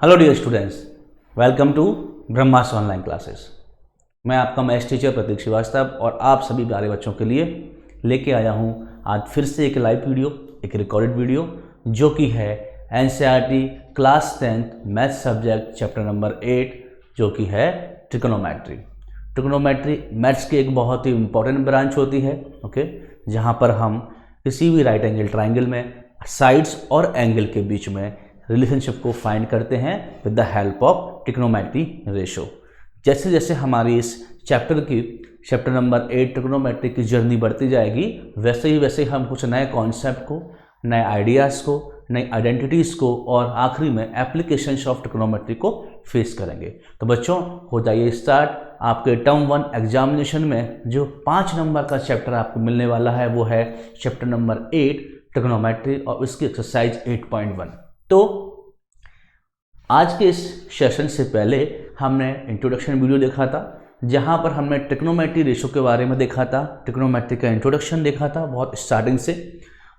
Hello dear students, welcome to Brahmas online classes. मैं आपका maths teacher प्रतीक श्रीवास्तव और आप सभी प्यारे बच्चों के लिए लेके आया हूँ आज फिर से एक लाइव वीडियो, एक रिकॉर्डेड वीडियो जो कि है NCERT class 10th math subject chapter number 8 जो कि है ट्रिग्नोमेट्री। ट्रिग्नोमेट्री मैथ्स की एक बहुत ही इंपॉर्टेंट ब्रांच होती है, ओके, जहाँ पर हम किसी भी राइट एंगल ट्राइंगल में साइड्स और एंगल के बीच में रिलेशनशिप को फाइंड करते हैं with the help of trigonometry ratio. जैसे जैसे हमारी इस चैप्टर नंबर 8 ट्रिग्नोमेट्री की जर्नी बढ़ती जाएगी, वैसे ही हम कुछ नए कॉन्सेप्ट को, नए आइडियाज़ को, नई आइडेंटिटीज़ को और आखिरी में एप्लीकेशंस ऑफ ट्रिग्नोमेट्री को फेस करेंगे। तो बच्चों, हो जाइए स्टार्ट। आपके टर्म 1 एग्जामिनेशन में जो 5 नंबर का चैप्टर आपको मिलने वाला है वो है चैप्टर नंबर 8 ट्रिग्नोमेट्री और उसकी एक्सरसाइज 8.1। तो आज के इस सेशन से पहले हमने इंट्रोडक्शन वीडियो देखा था, जहां पर हमने ट्रिग्नोमेट्री रेशो के बारे में देखा था, ट्रिग्नोमेट्री का इंट्रोडक्शन देखा था बहुत स्टार्टिंग से,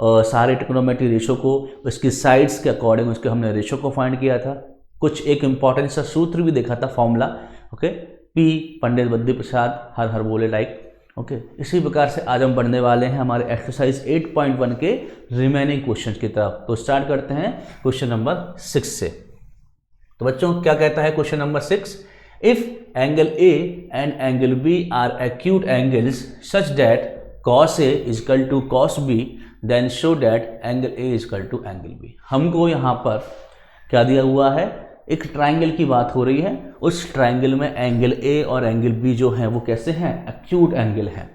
सारे ट्रिग्नोमेट्री रेशो को उसकी साइड्स के अकॉर्डिंग उसके हमने रेशो को फाइंड किया था। कुछ एक इंपॉर्टेंट सा सूत्र भी देखा था, फॉर्मूला, ओके, पी पंडित बद्री प्रसाद हर हर बोले लाइक, ओके। इसी प्रकार से आज हम बढ़ने वाले हैं हमारे एक्सरसाइज 8.1 के रिमेनिंग क्वेश्चन की तरफ। तो स्टार्ट करते हैं क्वेश्चन नंबर 6 से। तो बच्चों, क्या कहता है question number 6? If angle A and angle B are acute angles such that cos A is equal to cos B, then show that angle A is equal to angle B। हमको यहाँ पर क्या दिया हुआ है? एक ट्राइंगल की बात हो रही है। उस ट्राइंगल में एंगल ए और एंगल बी जो है वो कैसे हैं? एक्यूट एंगल है।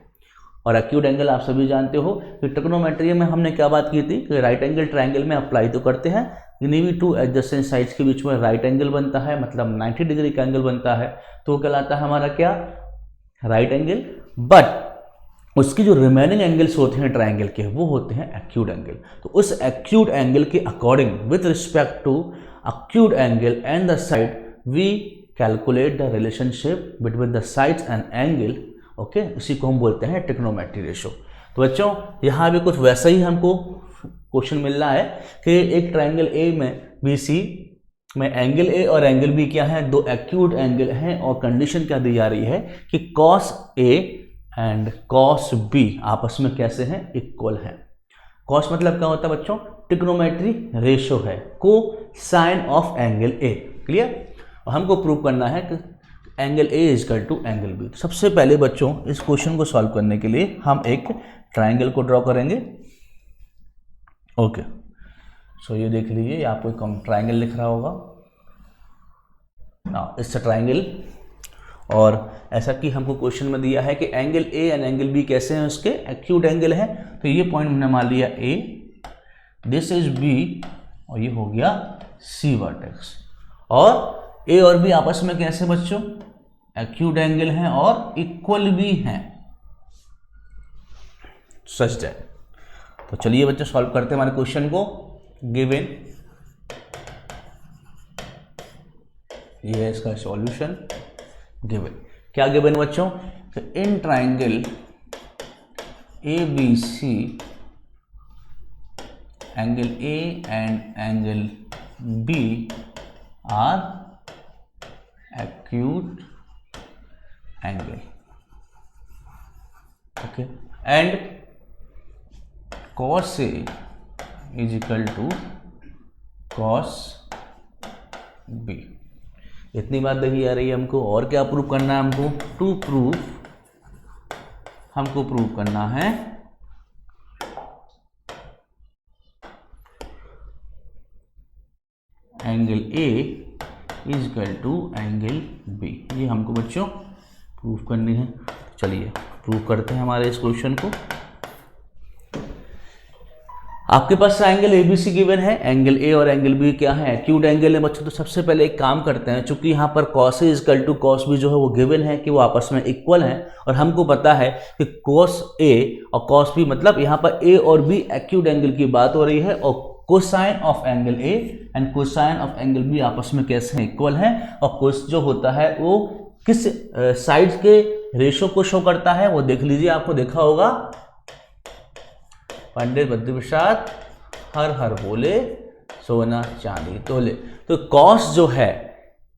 और एक्यूट एंगल आप सभी जानते हो कि ट्रिग्नोमेट्री में हमने क्या बात की थी कि राइट एंगल ट्राइंगल में अप्लाई तो करते हैं, इन्हीं भी टू एडजेसेंट साइड्स के बीच में राइट एंगल बनता है, मतलब 90 डिग्री का एंगल बनता है, तो वो कहलाता है हमारा क्या? Right angle. बट उसकी जो रिमेनिंग एंगल्स होते हैं ट्राइंगल के वो होते हैं एक्यूट एंगल। तो उस एक्यूट एंगल के according with respect to acute angle and the side we calculate the relationship between the sides and angle, okay, इसी को हम बोलते हैं ट्रिग्नोमेट्री रेशो। तो बच्चों, यहाँ भी कुछ वैसा ही हमको क्वेश्चन मिल रहा है कि एक ट्राइंगल ए में BC में एंगल ए और एंगल बी क्या है? दो एक्यूट एंगल हैं और कंडीशन क्या दी जा रही है कि cos A and cos B आपस में कैसे हैं? इक्वल हैं। cos मतलब क्या होता है बच्चों? ट्रिग्नोमेट्री रेशो है, को sine of angle A. Clear? और हमको प्रूव करना है कि angle A is equal to angle B. सबसे पहले बच्चों, इस क्वेश्चन को सॉल्व करने के लिए हम एक ट्राइंगल को ड्रॉ करेंगे, ओके। सो ये देख लीजिए, आपको एक ट्राइंगल लिख रहा होगा ना, इट्स अ ट्राइंगल। और ऐसा कि हमको क्वेश्चन में दिया है कि angle A and angle B कैसे हैं? उसके एक्यूट एंगल है। तो ये पॉइंट हमने मान लिया ए, दिस इज बी और ये हो गया सी वर्टेक्स। और ए और बी आपस में कैसे बच्चों? एक्यूट एंगल हैं और इक्वल भी हैं, सच दैट। तो चलिए बच्चों, सॉल्व करते हैं हमारे क्वेश्चन को। गिवन, ये है इसका सॉल्यूशन। गिवन क्या गिवन बच्चों? In triangle ABC angle A and angle B are acute angle, okay, and cos A is equal to cos B। इतनी बात देखी जा रही है हमको। और क्या प्रूव करना है हमको? हमको प्रूव करना है angle A is equal to angle B। ये हमको बच्चों प्रूव करनी है। चलिए प्रूव करते हैं हमारे इस क्वेश्चन को। आपके पास एंगल ABC गिवन है, एंगल A और एंगल B क्या है? एक्यूट एंगल है बच्चों। तो सबसे पहले एक काम करते हैं, चूंकि यहाँ पर cos A is equal to cos B जो है वो गिवन है कि वो आपस में इक्वल हैं, और हमको पता है कि cos A और cos B मतलब यहाँ पर A और B एक्यूट एंगल की बात हो रही है, और cosine of angle A and cosine of angle B आपस में कैसे हैं? इक्वल हैं। और कोस जो होता है वो किस साइड के रेशो को शो करता है वो देख लीजिए, आपको देखा होगा, पंडित बद्री प्रसाद हर हर बोले सोना चांदी तोले। तो कॉस जो है,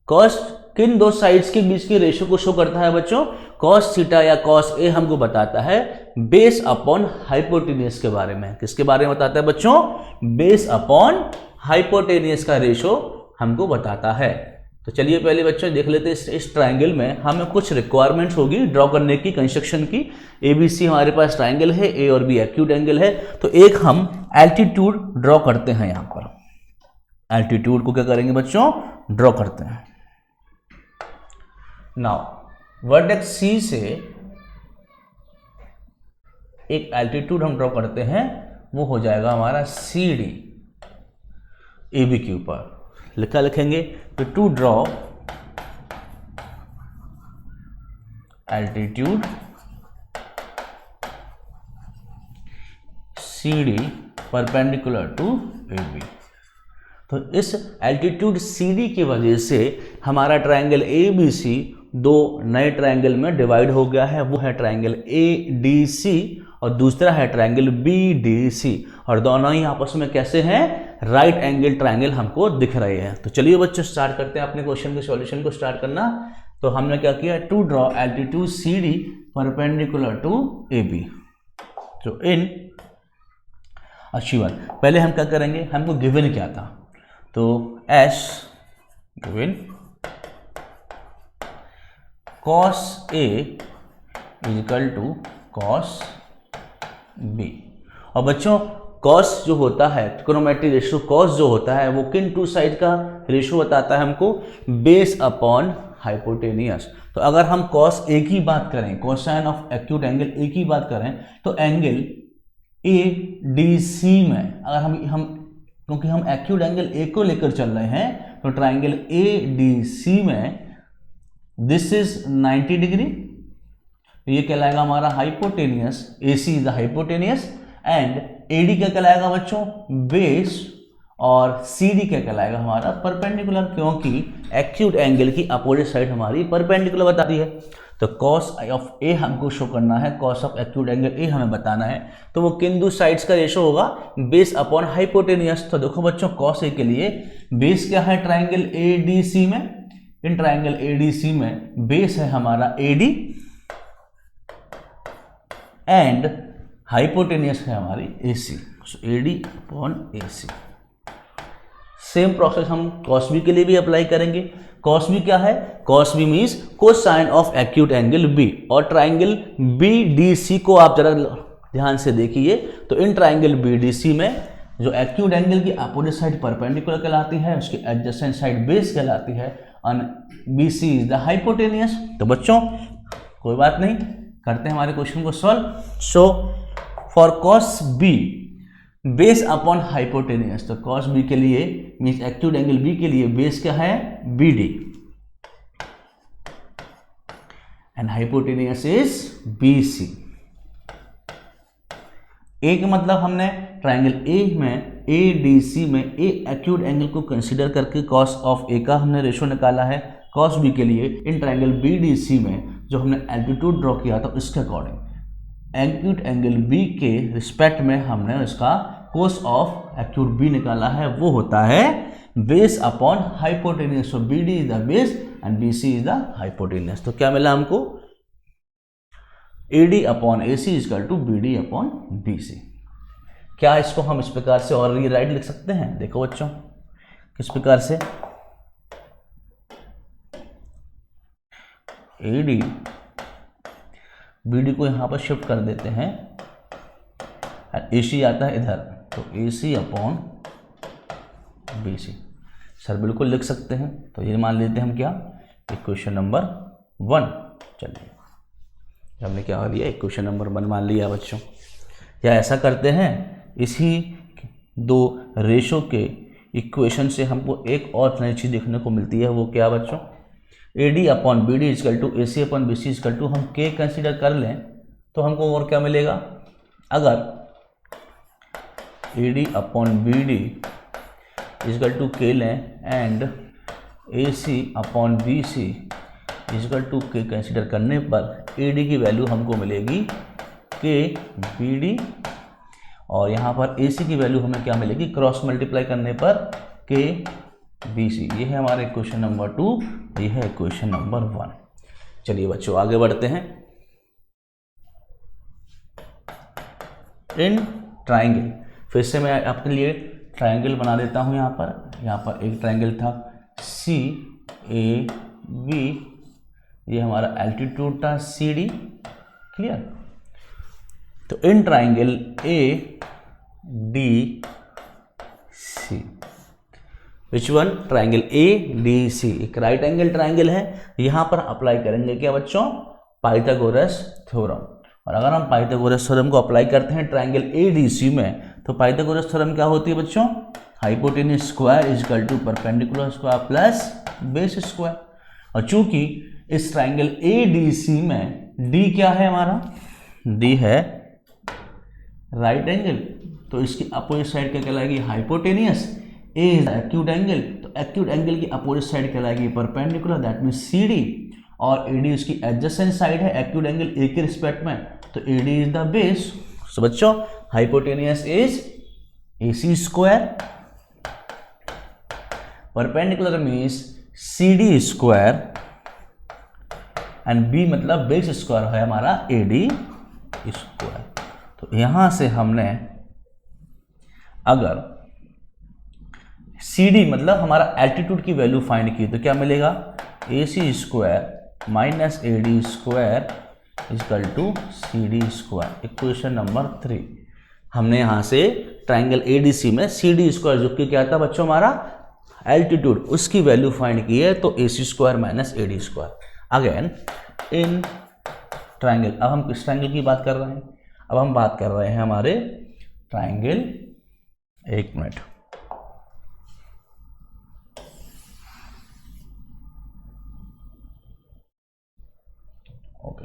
कॉस किन दो साइड्स के बीच के रेशो को शो करता है बच्चों? कॉस थीटा या कॉस ए हमको बताता है बेस अपॉन हाइपोटेनियस के बारे में। किसके बारे में बताता है बच्चों? बेस अपॉन हाइपोटेनियस का रेशो हमको बताता है। तो चलिए पहले बच्चों देख लेते हैं इस ट्राइंगल में हमें कुछ रिक्वायरमेंट्स होगी ड्रॉ करने की, कंस्ट्रक्शन की। ABC हमारे पास ट्राइंगल है, ए और बी एक्यूट एंगल है। तो एक हम एल्टीट्यूड ड्रॉ करते हैं। यहां पर एल्टीट्यूड को क्या करेंगे बच्चों? ड्रॉ करते हैं। नाउ वर्टेक्स सी से एक एल्टीट्यूड हम ड्रॉ करते हैं, वो हो जाएगा हमारा CD AB के ऊपर। लिखेंगे तो to draw altitude CD perpendicular to AB। तो इस एल्टीट्यूड CD की वजह से हमारा ट्राइंगल ABC दो नए ट्राइंगल में डिवाइड हो गया है। वो है ट्राइंगल ADC और दूसरा है ट्राइंगल BDC, और दोनों ही आपस में कैसे हैं? राइट एंगल ट्राइंगल हमको दिख रहे हैं। तो चलिए बच्चों स्टार्ट करते हैं अपने क्वेश्चन के सॉल्यूशन को स्टार्ट करना। तो हमने क्या किया? To draw altitude CD perpendicular to AB। तो इन अचीवन पहले हम क्या करेंगे? हमको गिवन क्या था? तो S given cos A is equal to cos B। और बच्चों cos जो होता है, ट्रिग्नोमेट्रिक रेशियो cos जो होता है वो किन टू साइड का रेशियो बताता है हमको? Base upon hypotenuse. तो अगर हम cos A की बात करें, cosine of acute angle A की बात करें, तो एंगल ADC में अगर हम क्योंकि हम एक्यूट एंगल A को लेकर चल रहे हैं, तो ट्राइंगल ADC में दिस इज 90 डिग्री, तो ये कहलाएगा हमारा hypotenuse. AC is the hypotenuse and AD क्या कहलाएगा बच्चों? बेस, और CD क्या कहलाएगा? हमारा परपेंडिकुलर, क्योंकि एक्यूट एंगल की अपोजिट साइड हमारी परपेंडिकुलर बताती है। तो cos ऑफ A हमको शो करना है, cos of acute angle A हमें बताना है। तो वो किन दो साइड्स का रेशो होगा? Base upon hypotenuse. तो देखो बच्चों cos A के लिए बेस क्या है ट्राइंगल ADC में? इन ट्राइंगल ADC में बेस है हमारा AD एंड हाइपोटेनियस है हमारी AC। सो AD upon AC। Same process हम cos B के लिए भी अप्लाई करेंगे। cos B क्या है? cos B means cosine of acute angle B, और ट्राइंगल BDC को आप जरा ध्यान से देखिए। तो इन ट्राइंगल BDC में जो एक्यूट एंगल की अपोजिट साइड परपेंडिकुलर कहलाती है, उसकी एडजेसेंट साइड बेस कहलाती है, और BC इज द हाइपोटेनियस। तो बच्चों कोई बात नहीं, करते हैं हमारे क्वेश्चन को solve. So for cos B base upon hypotenuse, तो cos B के लिए मीन्स एक्यूट एंगल B के लिए बेस क्या है? BD and hypotenuse is BC। A का मतलब हमने ट्राइंगल A में ADC में A एक्यूट एंगल को कंसीडर करके cos ऑफ A का हमने रेशो निकाला है। cos B के लिए इन ट्राइंगल BDC में जो हमने एल्टीट्यूड ड्रॉ किया था उसके अकॉर्डिंग एक्यूट एंगल B के रिस्पेक्ट में हमने इसका cos ऑफ एक्यूट B निकाला है, वो होता है base upon hypotenuse. So BD is the base and BC is the hypotenuse. तो क्या मिला हमको? AD upon AC is equal to BD upon BC। क्या इसको हम इस प्रकार से और रीराइट लिख सकते हैं? देखो बच्चों किस प्रकार से, AD BD को यहां पर शिफ्ट कर देते हैं, AC आता है इधर, तो AC अपॉन BC। सर बिल्कुल लिख सकते हैं। तो ये मान लेते हैं हम क्या? Equation number 1। चलिए हमने क्या लिया? इक्वेशन नंबर 1 मान लिया बच्चों। या ऐसा करते हैं, इसी दो रेशो के इक्वेशन से हमको एक और नई चीज़ देखने को मिलती है। वो क्या बच्चों? AD upon BD is equal to AC upon BC is equal to हम K कंसिडर कर लें तो हमको और क्या मिलेगा? अगर AD upon BD is equal to K लें and AC upon BC is equal to K consider करने पर AD की वैल्यू हमको मिलेगी K BD और यहाँ पर AC की वैल्यू हमें क्या मिलेगी, क्रॉस मल्टीप्लाई करने पर के BC। ये है हमारा इक्वेशन नंबर 2, ये है इक्वेशन नंबर 1। चलिए बच्चों आगे बढ़ते हैं। इन ट्राइंगल, फिर से मैं आपके लिए ट्राइंगल बना देता हूँ। यहाँ पर एक ट्राइंगल था CAB, ये हमारा एल्टीट्यूड था CD, क्लियर। तो in triangle ADC, which one, triangle ADC एक राइट एंगल ट्राइंगल है। यहाँ पर अप्लाई करेंगे क्या बच्चों, पाइथागोरस थ्योरम। और अगर हम पाइथागोरस थ्योरम को अप्लाई करते हैं ट्राइंगल ADC में, तो पाइथागोरस थ्योरम क्या होती है बच्चों, hypotenuse square is equal to perpendicular square plus base square. और चूंकि इस ट्राइंगल ADC में D क्या है हमारा, D है राइट एंगल, तो इसकी अपोजिट साइड क्या कहलाएगी, hypotenuse. A is acute angle, तो एक्यूट एंगल की अपोजिट साइड कहलाएगी परपेंडिकुलर, दैट मींस CD। और AD इसकी एडजेसेंट साइड है एक्यूट एंगल A के रिस्पेक्ट में, तो AD is the base. So बच्चों hypotenuse is AC square, perpendicular means CD square, and B मतलब बेस स्क्वायर है हमारा AD स्क्वायर। तो यहां से हमने अगर CD मतलब हमारा एल्टीट्यूड की वैल्यू फाइंड की, तो क्या मिलेगा, AC square minus AD square equal to CD square, equation number 3। हमने यहां से ट्राइंगल ADC में CD स्क्वायर जो कि क्या था बच्चों हमारा एल्टीट्यूड, उसकी वैल्यू फाइंड की है, तो AC square minus AD square. Again in triangle, अब हम किस ट्राइंगल की बात कर रहे हैं, अब हम बात कर रहे हैं हमारे ट्राइंगल, एक मिनट, ओके,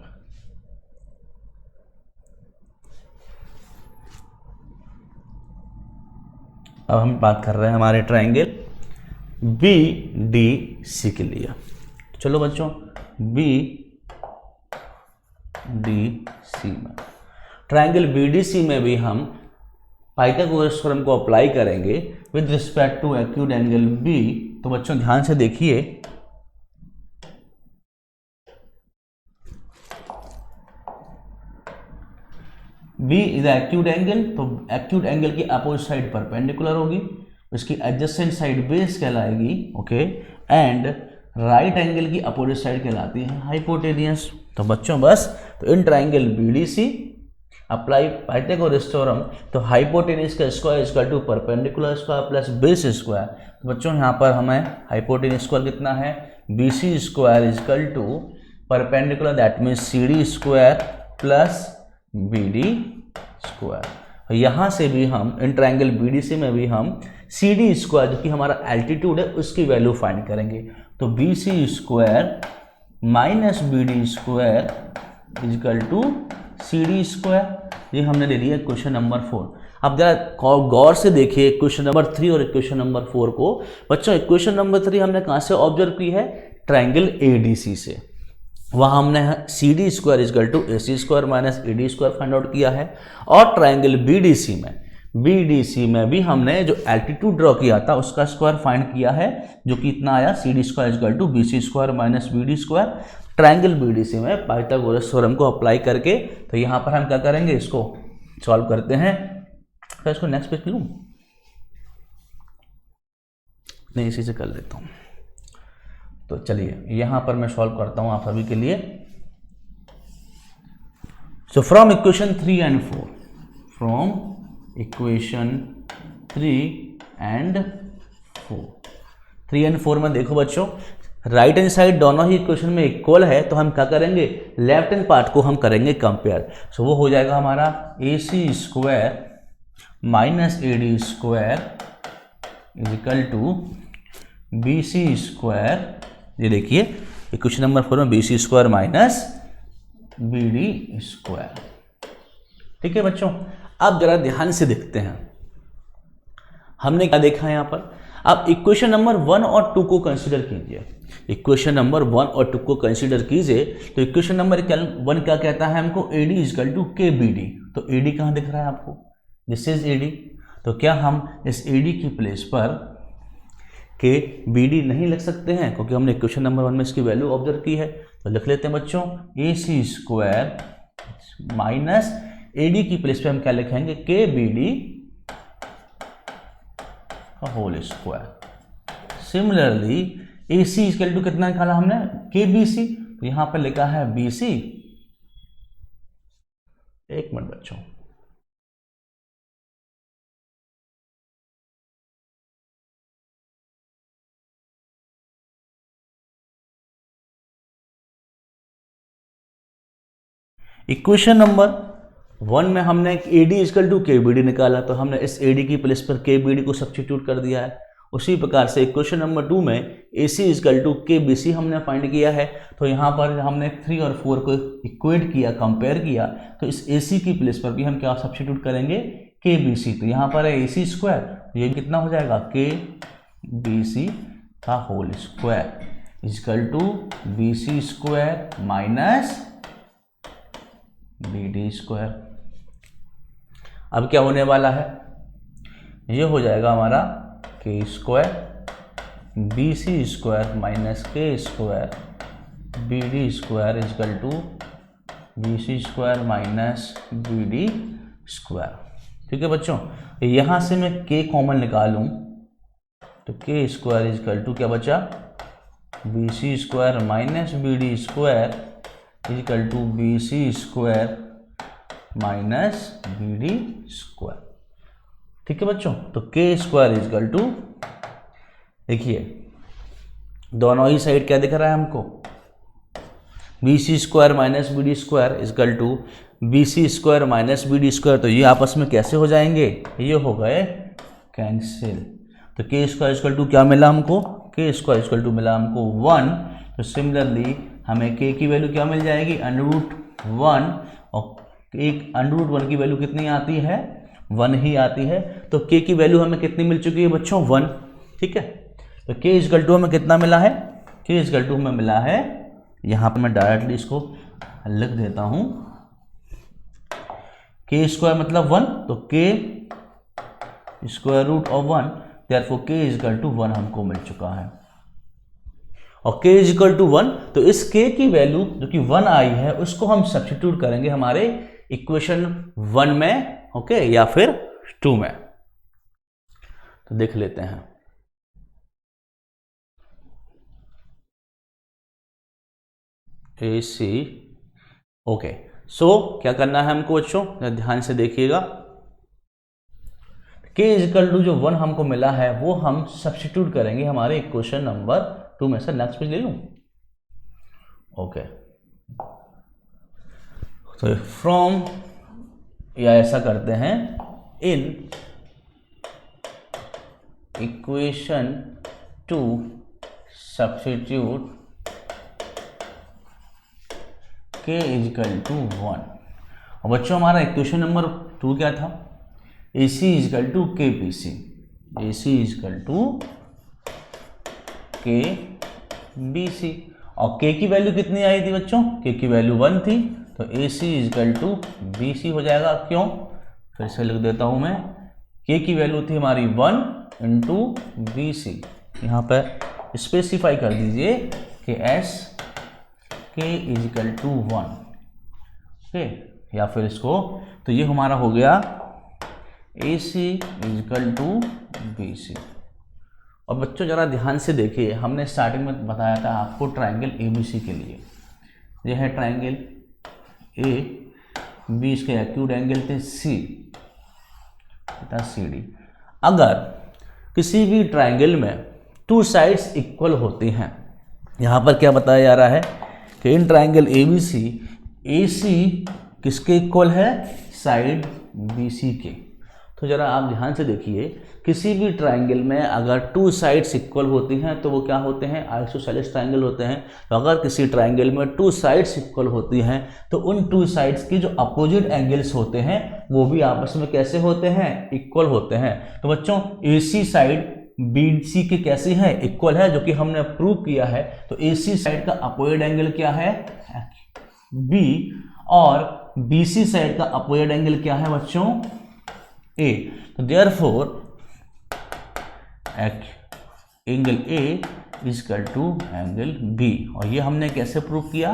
अब हम बात कर रहे हैं हमारे ट्राइंगल BDC के लिए। चलो बच्चों BDC में, ट्राइंगल BDC में भी हम पाइथागोरस थ्योरम को अप्लाई करेंगे with respect to acute angle B। तो बच्चों ध्यान से देखिए, B इज एक्यूट एंगल, तो एक्यूट एंगल की अपोजिट साइड परपेंडिकुलर होगी, उसकी एडजेसेंट साइड बेस कहलाएगी, ओके, एंड राइट एंगल की अपोजिट साइड कहलाती है हाइपोटेनियस। तो बच्चों बस, तो in triangle BDC apply Pythagoras theorem, तो हाइपोटेनियस का square is equal to perpendicular square plus base square. तो बच्चों यहाँ पर हमें हाइपोटेनियस स्क्वायर कितना है, BC square is equal to perpendicular, that means CD square plus BD square. यहाँ से भी हम इन ट्राइंगल BDC में भी हम CD स्क्वायर जो कि हमारा एल्टीट्यूड है उसकी वैल्यू फाइंड करेंगे। तो BC square minus BD square is equal to CD square. ये हमने ले लिया क्वेश्चन नंबर 4। अब जरा गौर से देखिए क्वेश्चन नंबर 3 और क्वेश्चन नंबर 4 को। बच्चों इक्वेशन नंबर 3 हमने कहाँ से ऑब्जर्व की है, ट्राइंगल ADC से। वहाँ हमने CD square is equal to AC square minus AD square find out किया है। और ट्राइंगल BDC में भी हमने जो एल्टीट्यूड ड्रॉ किया था उसका स्क्वायर फाइंड किया है, जो कि इतना आया, CD square is equal to BC square minus BD square. Triangle BDC में पाइथागोरस थ्योरम को अप्लाई करके, तो यहाँ पर हम क्या करेंगे, इसको सॉल्व करते हैं। तो इसको नेक्स्ट पेज पे लूँ, नहीं इसी से कर लेता हूँ। तो चलिए यहाँ पर मैं सॉल्व करता हूँ आप सभी के लिए। So from equation 3 and 4, from equation 3 and 4, 3 and 4 में देखो बच्चों, राइट हैंड साइड दोनों ही इक्वेशन में इक्वल है, तो हम क्या करेंगे, लेफ्ट हैंड पार्ट को हम करेंगे कंपेयर। सो वो हो जाएगा हमारा AC square minus AD square is equal to BC square. ये देखिए इक्वेशन नंबर 4 में BC square minus BD square. ठीक है बच्चों, अब जरा ध्यान से देखते हैं हमने क्या देखा है यहाँ पर। अब इक्वेशन नंबर 1 और 2 को कंसीडर कीजिए, इक्वेशन नंबर 1 और 2 को कंसीडर कीजिए। तो इक्वेशन नंबर 1 क्या कहता है हमको, AD is equal to KBD। तो AD कहाँ दिख रहा है आपको, दिस इज ए डी। तो क्या हम इस ए डी की प्लेस पर के बी डी नहीं लिख सकते हैं, क्योंकि हमने क्वेश्चन नंबर 1 में इसकी वैल्यू ऑब्जर्व की है। तो लिख लेते हैं बच्चों, A C square minus A D की प्लेस पे हम क्या लिखेंगे, के बी डी का whole square. Similarly A C equal to कितना निकाला हमने, के बी सी, तो यहां पर लिखा है बी सी। एक मिनट बच्चों, इक्वेशन नंबर 1 में हमने A D equal to K B D निकाला, तो हमने इस ए डी की प्लेस पर के बी डी को सब्स्टिट्यूट कर दिया है। उसी प्रकार से इक्वेशन नंबर 2 में ए C equal to K B सी हमने फाइंड किया है। तो यहाँ पर हमने 3 और 4 को इक्वेट किया, कंपेयर किया, तो इस ए सी की प्लेस पर भी हम क्या सब्स्टिट्यूट करेंगे, के बी सी। तो यहाँ पर है ए सी स्क्वायर, ये कितना हो जाएगा, के बी सी का whole square equal to B C square minus B D square. अब क्या होने वाला है, ये हो जाएगा हमारा के square B C square minus के square B D square equal to B C square minus B D square. ठीक है बच्चों, यहाँ से मैं के कॉमन निकालूं तो के स्क्वायर इक्वल टू क्या बचा, B C square minus B D square equal to B C square minus B D square. ठीक है बच्चों, तो के स्क्वायर इक्वल टू, देखिए दोनों ही साइड क्या दिख रहा है हमको, B C square minus B D square equal to B C square minus B D square. तो ये आपस में कैसे हो जाएंगे, ये हो गए कैंसिल। तो के स्क्वायर इक्वल टू क्या मिला हमको, के स्क्वायर इक्वल टू मिला हमको 1। तो सिमिलरली हमें के की वैल्यू क्या मिल जाएगी, √1, और एक √1 की वैल्यू कितनी आती है, 1 ही आती है। तो के की वैल्यू हमें कितनी मिल चुकी है बच्चों, 1। ठीक है, तो के इक्वल टू हमें कितना मिला है, के इक्वल टू हमें मिला है, यहाँ पर मैं डायरेक्टली इसको लिख देता हूँ, के स्क्वायर मतलब 1, तो के स्क्वायर रूट ऑफ 1, देयरफॉर के इक्वल टू 1 हमको मिल चुका है। और k इक्वल टू 1, तो इस k की वैल्यू जो कि 1 आई है उसको हम सब्स्टिट्यूट करेंगे हमारे इक्वेशन 1 में, ओके, या फिर 2 में। तो देख लेते हैं, ए सी, ओके। सो क्या करना है हमको बच्चों, ध्यान से देखिएगा, k इक्वल टू जो 1 हमको मिला है वो हम सब्स्टिट्यूट करेंगे हमारे इक्वेशन नंबर 2 में से। नेक्स्ट पेज ले लूं, ओके। तो फ्रॉम, या ऐसा करते हैं, in equation 2 substitute k equal to 1। और बच्चों हमारा इक्वेशन नंबर 2 क्या था, A C equal to K B C, A C equal to K B C. और के की वैल्यू कितनी आई थी बच्चों, के की वैल्यू 1 थी, तो A C equal to B सी हो जाएगा। क्यों, फिर से लिख देता हूं मैं, के की वैल्यू थी हमारी 1 इंटू बी सी। यहाँ पर स्पेसिफाई कर दीजिए कि एस के इक्वल टू 1, ओके, या फिर इसको, तो ये हमारा हो गया ए C equal to B C. और बच्चों जरा ध्यान से देखिए, हमने स्टार्टिंग में बताया था आपको ट्राइंगल ए बी सी के लिए, यह है ट्राइंगल ए बी, इसके एक्यूट एंगल थे सी तथा सी डी। अगर किसी भी ट्राइंगल में 2 साइड्स इक्वल होती हैं, यहाँ पर क्या बताया जा रहा है कि in triangle A B C, A सी किसके इक्वल है, साइड बी सी के। तो जरा आप ध्यान से देखिए, किसी भी ट्राइंगल में अगर 2 साइड्स इक्वल होती हैं तो वो क्या होते हैं, आइसोसेलेस ट्राइंगल होते हैं। तो अगर किसी ट्राइंगल में 2 साइड्स इक्वल होती हैं तो उन 2 साइड्स की जो अपोजिट एंगल्स होते हैं वो भी आपस में कैसे होते हैं, इक्वल होते हैं। तो बच्चों A C side B C के कैसी है, इक्वल है, जो कि हमने प्रूव किया है। तो ए सी साइड का अपोजिट एंगल क्या है, बी, और बी सी साइड का अपोजिट एंगल क्या है बच्चों, ए, तो therefore angle A is equal to angle B. और ये हमने कैसे प्रूव किया?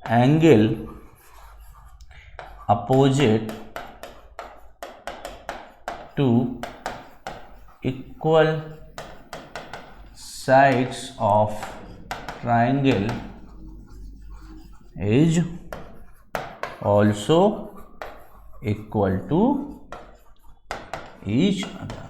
Angle opposite to equal sides of triangle is also equal to each other।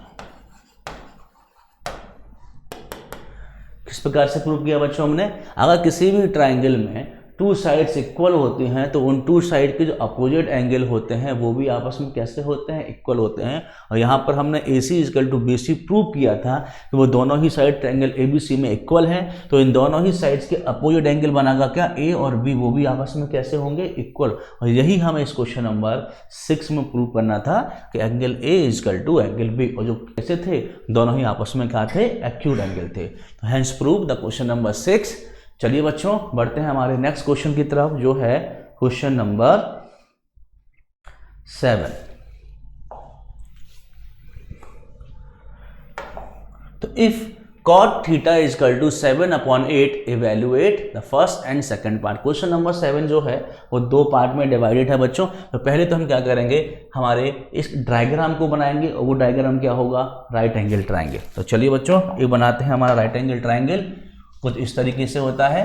किस प्रकार से प्रूव किया बच्चों हमने? अगर किसी भी ट्राइंगल में टू साइड्स इक्वल होती हैं तो उन टू साइड के जो अपोजिट एंगल होते हैं वो भी आपस में कैसे होते हैं? इक्वल होते हैं। और यहाँ पर हमने AC equal to BC prove किया था कि वो दोनों ही साइड ट्राइंगल ABC में इक्वल हैं, तो इन दोनों ही साइड्स के अपोजिट एंगल बनागा क्या? A और B, वो भी आपस में कैसे होंगे? इक्वल। और यही हमें इस क्वेश्चन नंबर 6 में प्रूव करना था कि angle A equal to angle B, और जो कैसे थे? दोनों ही आपस में क्या थे? एक्यूट एंगल थे। तो hence prove the question number 6। चलिए बच्चों बढ़ते हैं हमारे नेक्स्ट क्वेश्चन की तरफ, जो है क्वेश्चन नंबर 7। तो if cot theta is equal to 7/8 evaluate the first and second part. Question number 7 जो है वो दो पार्ट में डिवाइडेड है बच्चों। तो पहले तो हम क्या करेंगे, हमारे इस डायग्राम को बनाएंगे, और वो डायग्राम क्या होगा? Right angle triangle. तो चलिए बच्चों ये बनाते हैं हमारा राइट एंगल ट्राइंगल। कुछ इस तरीके से होता है।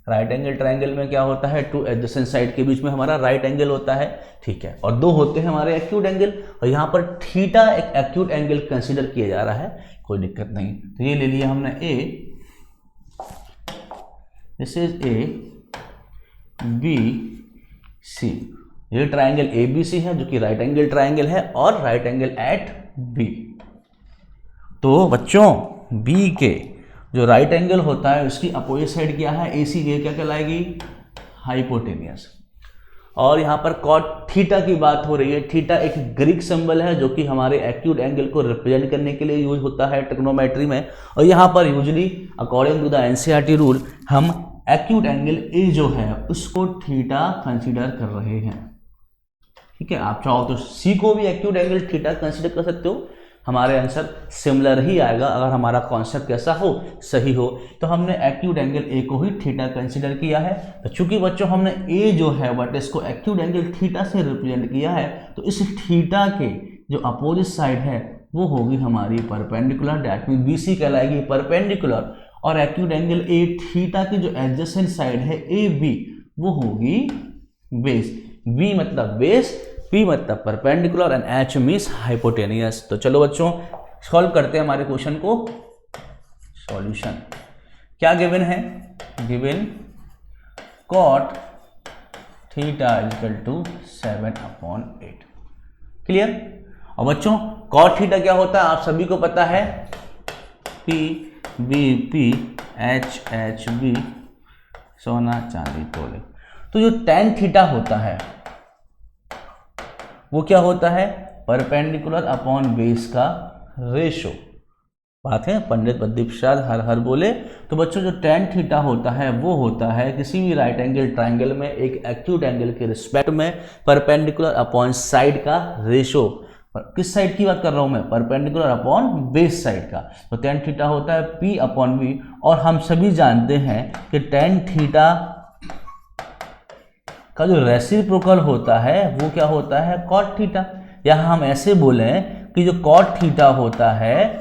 राइट एंगल ट्राइंगल में क्या होता है? टू एडजेसेंट साइड के बीच में हमारा राइट एंगल होता है, ठीक है, और दो होते हैं हमारे एक्यूट एंगल, और यहाँ पर थीटा एक एक्यूट एंगल कंसीडर किया जा रहा है, कोई दिक्कत नहीं। तो ये ले लिया हमने A, this is A B C। ये ट्राइंगल ABC है जो कि राइट एंगल ट्राइंगल है, और राइट एंगल एट B। तो बच्चों B के जो राइट एंगल होता है उसकी अपोजिट साइड क्या है? AC। ये क्या कहलाएगी? हाइपोटेनियस। और यहाँ पर कॉट थीटा की बात हो रही है। थीटा एक ग्रीक सिंबल है जो कि हमारे एक्यूट एंगल को रिप्रेजेंट करने के लिए यूज होता है ट्रिग्नोमेट्री में। और यहाँ पर usually according to the NCERT rule हम एक्यूट एंगल A जो है उसको थीटा कंसीडर कर रहे हैं, ठीक है। आप चाहो तो C को भी एक्यूट एंगल थीटा कंसीडर कर सकते हो, हमारे आंसर सिमिलर ही आएगा अगर हमारा कॉन्सेप्ट कैसा हो? सही हो। तो हमने एक्यूट एंगल A को ही थीटा कंसीडर किया है। तो चूंकि बच्चों हमने A जो है बट इसको एक्यूट एंगल थीटा से रिप्रेजेंट किया है, तो इस थीटा के जो अपोजिट साइड है वो होगी हमारी परपेंडिकुलर, दैट मीन BC कहलाएगी परपेंडिकुलर। और एक्यूट एंगल A थीटा की जो एडजेसेंट साइड है AB वो होगी बेस। B मतलब बेस, P मतलब perpendicular, and H means hypotenuse. तो चलो बच्चों सॉल्व करते हैं हमारे क्वेश्चन को। सॉल्यूशन क्या गिवन है? Given cot theta equal to 7/8। Clear? और बच्चों cot थीटा क्या होता है आप सभी को पता है? P B P H H B, सोना चांदी तोले। तो जो tan थीटा होता है वो क्या होता है? परपेंडिकुलर अपॉन बेस का रेशो। बात है पंडित बद्री प्रसाद हर हर बोले। तो बच्चों जो tan थीटा होता है वो होता है किसी भी राइट एंगल ट्राइंगल में एक एक्यूट एंगल के रिस्पेक्ट में परपेंडिकुलर अपॉन साइड का रेशो। किस साइड की बात कर रहा हूं मैं? परपेंडिकुलर अपॉन बेस साइड का। तो tan थीटा होता है P अपॉन V, और हम सभी जानते हैं कि tan थीटा का जो रेसिप्रोकल होता है वो क्या होता है? cot theta. या हम ऐसे बोलें कि जो cot थीटा होता है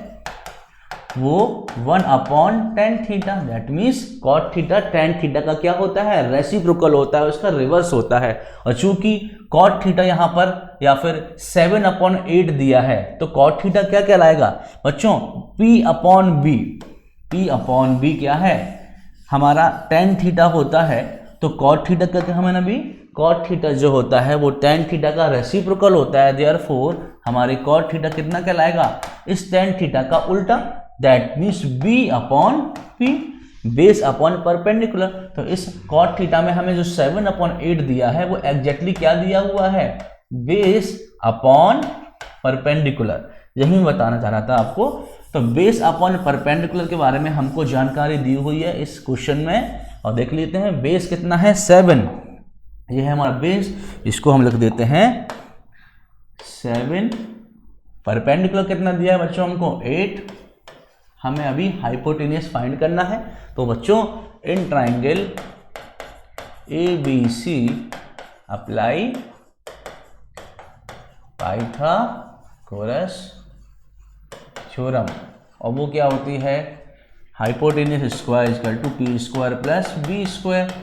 वो 1/tan theta, that means cot theta tan theta का क्या होता है? रेसिप्रोकल होता है, उसका रिवर्स होता है। और चूंकि cot थीटा यहाँ पर या फिर 7/8 दिया है तो cot थीटा क्या कहलाएगा बच्चों? P/B। P/B क्या है? हमारा tan थीटा होता है, तो cot थीटा क्या क्या हमें अभी? cot थीटा जो होता है वो tan थीटा का रेसिप्रोकल होता है, देयरफॉर हमारे cot थीटा कितना कहलाएगा? इस tan थीटा का उल्टा, that means B/P, base upon perpendicular. तो इस cot थीटा में हमें जो 7/8 दिया है वो एग्जैक्टली क्या दिया हुआ है? Base upon perpendicular. यही मैं बताना चाह रहा था आपको। तो बेस अपॉन परपेंडिकुलर के बारे में हमको जानकारी दी हुई है इस क्वेश्चन में, और देख लेते हैं। बेस कितना है? 7, ये है हमारा बेस, इसको हम लिख देते हैं 7। परपेंडिकुलर कितना दिया है बच्चों हमको 8। हमें अभी हाइपोटेनियस फाइंड करना है। तो बच्चों in triangle ABC apply Pythagoras theorem, और वो क्या होती है, hypotenuse square equal to P square plus B square.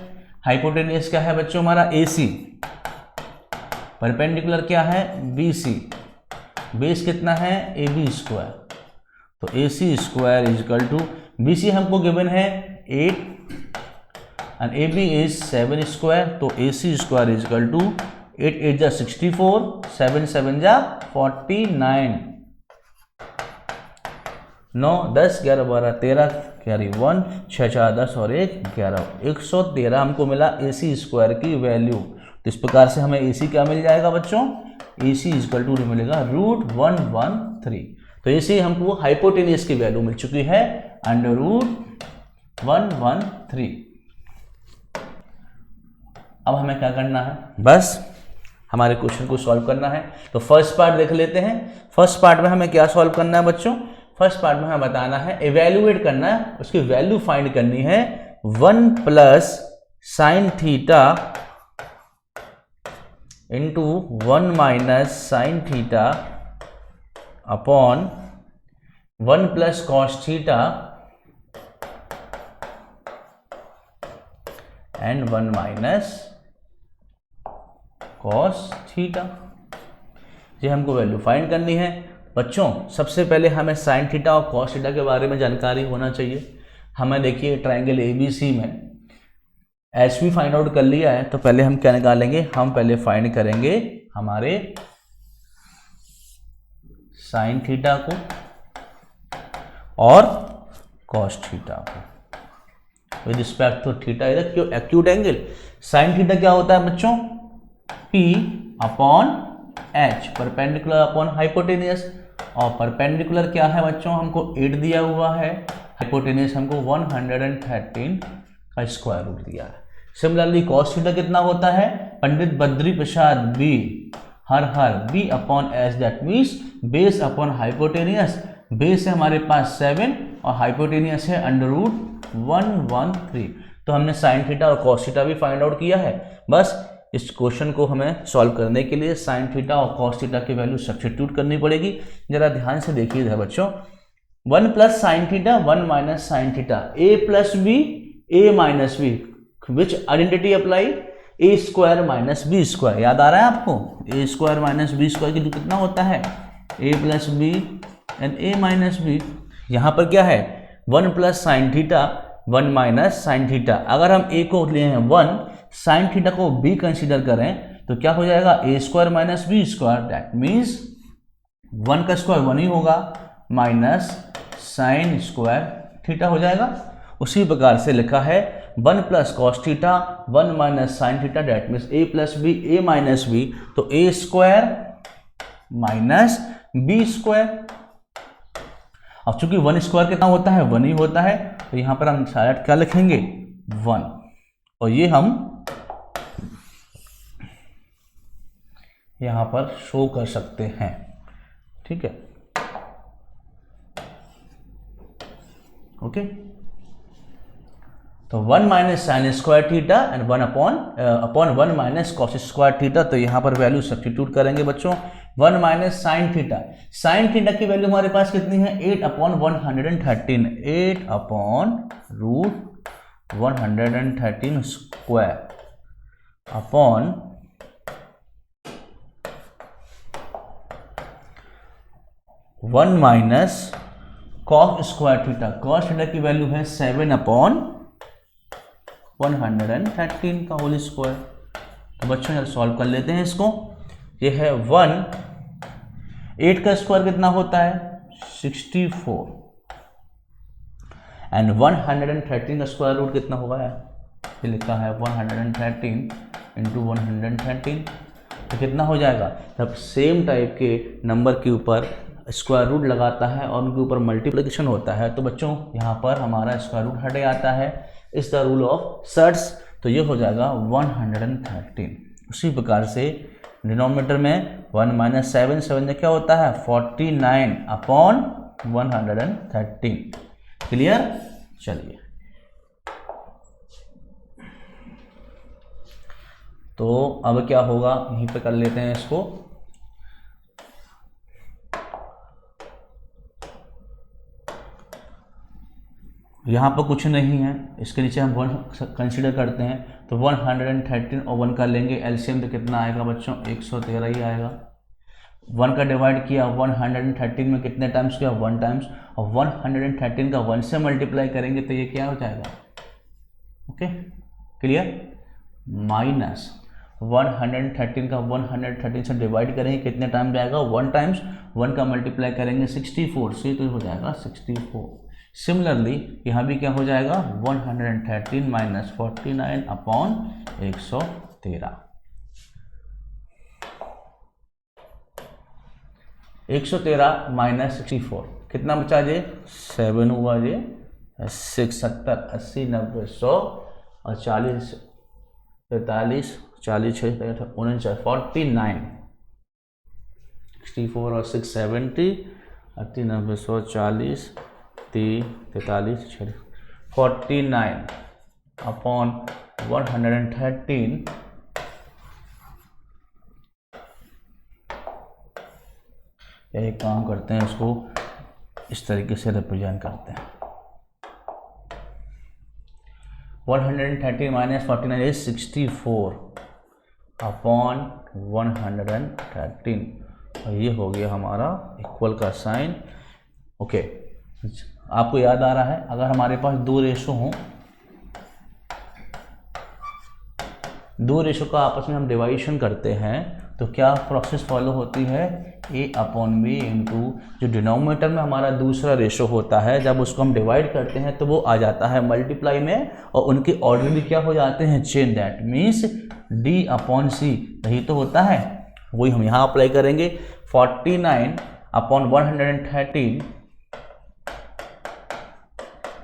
Hypotenuse क्या है बच्चों हमारा AC, परपेंडिकुलर क्या है BC, बेस कितना है AB स्क्वायर। तो AC square equal to BC हमको गिवन है 8 एंड AB इज 7 स्क्वायर। तो AC स्क्वायर इक्वल टू 8 8 जा 64, 7 7 जा 49, 9 10 11 12 13 कैरी 1, 6 4 10 और 1 11, 113 हमको मिला AC स्क्वायर की वैल्यू। तो इस प्रकार से हमें AC क्या मिल जाएगा बच्चों, AC इक्वल टू मिलेगा √113। तो AC हमको हाइपोटेनियस की वैल्यू मिल चुकी है √113। अब हमें क्या करना है, बस हमारे क्वेश्चन को सॉल्व करना है। तो फर्स्ट पार्ट देख लेते हैं। फर्स्ट पार्ट में हमें क्या सॉल्व करना है बच्चों, फर्स्ट पार्ट में हमें बताना है, एवेल्युएट करना है, उसकी वैल्यू फाइंड करनी है 1 plus sine theta into 1 minus sine theta upon 1 plus cos theta and 1 minus cos theta. ये हमको वैल्यू फाइंड करनी है। बच्चों सबसे पहले हमें साइन थीटा और कॉस थीटा के बारे में जानकारी होना चाहिए। हमें देखिए ट्राइंगल ABC में एच भी फाइंड आउट कर लिया है, तो पहले हम क्या निकालेंगे, हम पहले फाइंड करेंगे हमारे साइन थीटा को और कॉस थीटा को with respect to theta is acute angle. Sine theta क्या होता है बच्चों, P upon H, perpendicular upon hypotenuse, और परपेंडिकुलर क्या है बच्चों हमको 8 दिया हुआ है, हाइपोटेनियस हमको 113 का स्क्वायर रूट दिया है। सिमिलरली कॉस थीटा कितना होता है, पंडित बद्री प्रसाद बी हर B upon H, that means base upon hypotenuse. Base है हमारे पास 7 और हाइपोटेनियस है √113। तो हमने साइन थीटा और कॉस थीटा भी फाइंड आउट किया है। बस इस क्वेश्चन को हमें सॉल्व करने के लिए साइन थीटा और कॉस थीटा की वैल्यू सब्स्टिट्यूट करनी पड़ेगी। जरा ध्यान से देखिए बच्चों, 1 plus sine theta 1 minus sine theta, a plus B a minus B, which identity apply, a square minus B square. याद आ रहा है आपको, a square minus B square की कितना होता है, a plus B and a minus B. यहाँ पर क्या है 1 plus sine theta 1 minus sine theta. अगर हम a को लिए हैं 1, साइन थीटा को b कंसीडर करें तो क्या हो जाएगा, a square minus B square, that means 1 का स्क्वायर 1 ही होगा, माइनस साइन स्क्वायर थीटा हो जाएगा। उसी प्रकार से लिखा है 1 plus cos theta 1 minus sine theta, that means a plus B a minus B, तो a square minus B square. अब चूंकि 1 स्क्वायर कितना होता है 1 ही होता है, तो यहां पर हम शायद क्या लिखेंगे 1, और ये हम यहां पर शो कर सकते हैं, ठीक है, ओके। तो 1 minus sine square theta and 1 upon 1 minus cos square theta. तो यहाँ पर वैल्यू सब्स्टिट्यूट करेंगे बच्चों, 1 minus sine theta, sine theta की वैल्यू हमारे पास कितनी है 8 upon 113, 8 upon √113 square upon 1 minus cos square theta. Cos theta की वैल्यू है 7 अपॉन 113 का होल स्क्वायर। तो बच्चों यार सॉल्व कर लेते हैं इसको। ये है 1, 8 का स्क्वायर कितना होता है 64, एंड 113 का स्क्वायर रूट कितना होगा, ये लिखा है 113 इंटू 113, तो कितना हो जाएगा, जब सेम टाइप के नंबर के ऊपर स्क्वायर रूट लगाता है और उनके ऊपर मल्टीप्लिकेशन होता है, तो बच्चों यहाँ पर हमारा स्क्वायर रूट हट जाता है। इस द रूल ऑफ सर्ट्स। तो ये हो जाएगा 113। उसी प्रकार से डिनोमिनेटर में 1 माइनस 7, 7 में क्या होता है 49 अपॉन 113। क्लियर। चलिए तो अब क्या होगा, यहीं पे कर लेते हैं इसको। यहाँ पर कुछ नहीं है, इसके नीचे हम 1 कंसीडर करते हैं, तो 113 और 1 का लेंगे एलसीएम, तो कितना आएगा बच्चों 113 ही आएगा। 1 का डिवाइड किया 113 में कितने टाइम्स किया 1 टाइम्स, और 113 का 1 से मल्टीप्लाई करेंगे तो ये क्या हो जाएगा, ओके क्लियर। माइनस 113 का 113 से डिवाइड करेंगे कितने टाइम जाएगा 1 टाइम्स, 1 का मल्टीप्लाई करेंगे 64 से तो हो जाएगा 64। सिमिलरली यहाँ भी क्या हो जाएगा 113 माइनस 49 अपॉन 113। 113 माइनस 64 कितना बचा जे 7 हुआ जे 6 70 80 90 100 और 40 43 40 6 49 49 64 और 6 70 80 90 100 40 30 43 6 49 अपॉन 113। एक काम करते हैं, इसको इस तरीके से रिप्रेजेंट करते हैं। 113 माइनस 49 इज 64 अपॉन 113, और ये हो गया हमारा इक्वल का साइन। ओके, आपको याद आ रहा है अगर हमारे पास दो रेशो हों, दो रेशो का आपस में हम डिवाइडेशन करते हैं तो क्या प्रोसेस फॉलो होती है, a अपॉन बी इंटू जो डिनोमिनेटर में हमारा दूसरा रेशो होता है, जब उसको हम डिवाइड करते हैं तो वो आ जाता है मल्टीप्लाई में, और उनके ऑर्डर भी क्या हो जाते हैं change. That means d upon C, यही तो होता है, वही हम यहाँ अप्लाई करेंगे। 49 अपॉन 113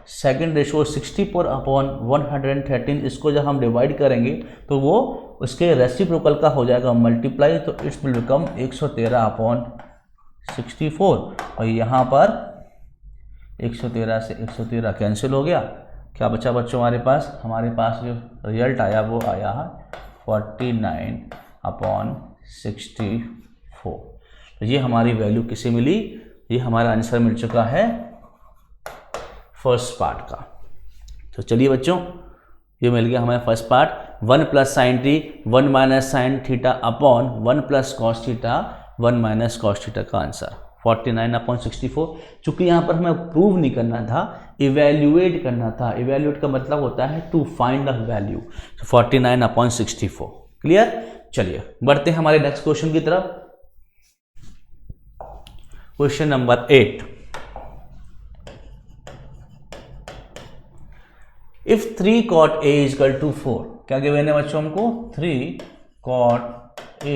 सेकेंड रेशो 64 अपॉन 113, इसको जब हम डिवाइड करेंगे तो वो उसके रेसिप्रोकल का हो जाएगा मल्टीप्लाई, तो इट्स विल बिकम 113 अपॉन 64, और यहाँ पर 113 से 113 कैंसिल हो गया। क्या बचा बच्चों हमारे पास जो रिजल्ट आया वो आया है 49 अपॉन 64। तो ये हमारी वैल्यू किसे मिली, ये हमारा आंसर मिल चुका है फर्स्ट पार्ट का। तो चलिए बच्चों, ये मिल गया हमें first part, 1 plus sign T 1 minus sine theta upon 1 plus cos theta 1 minus cos theta का आंसर 49 अपॉन 64। चूंकि यहाँ पर हमें प्रूव नहीं करना था, इवेल्युएट करना था। इवेल्युएट का मतलब होता है to find the value. 49 upon 64 clear. चलिए बढ़ते हैं हमारे नेक्स्ट क्वेश्चन की तरफ। Question number 8, if 3 cot a is equal to 4, क्या गिवन है बच्चों हमको 3 cot a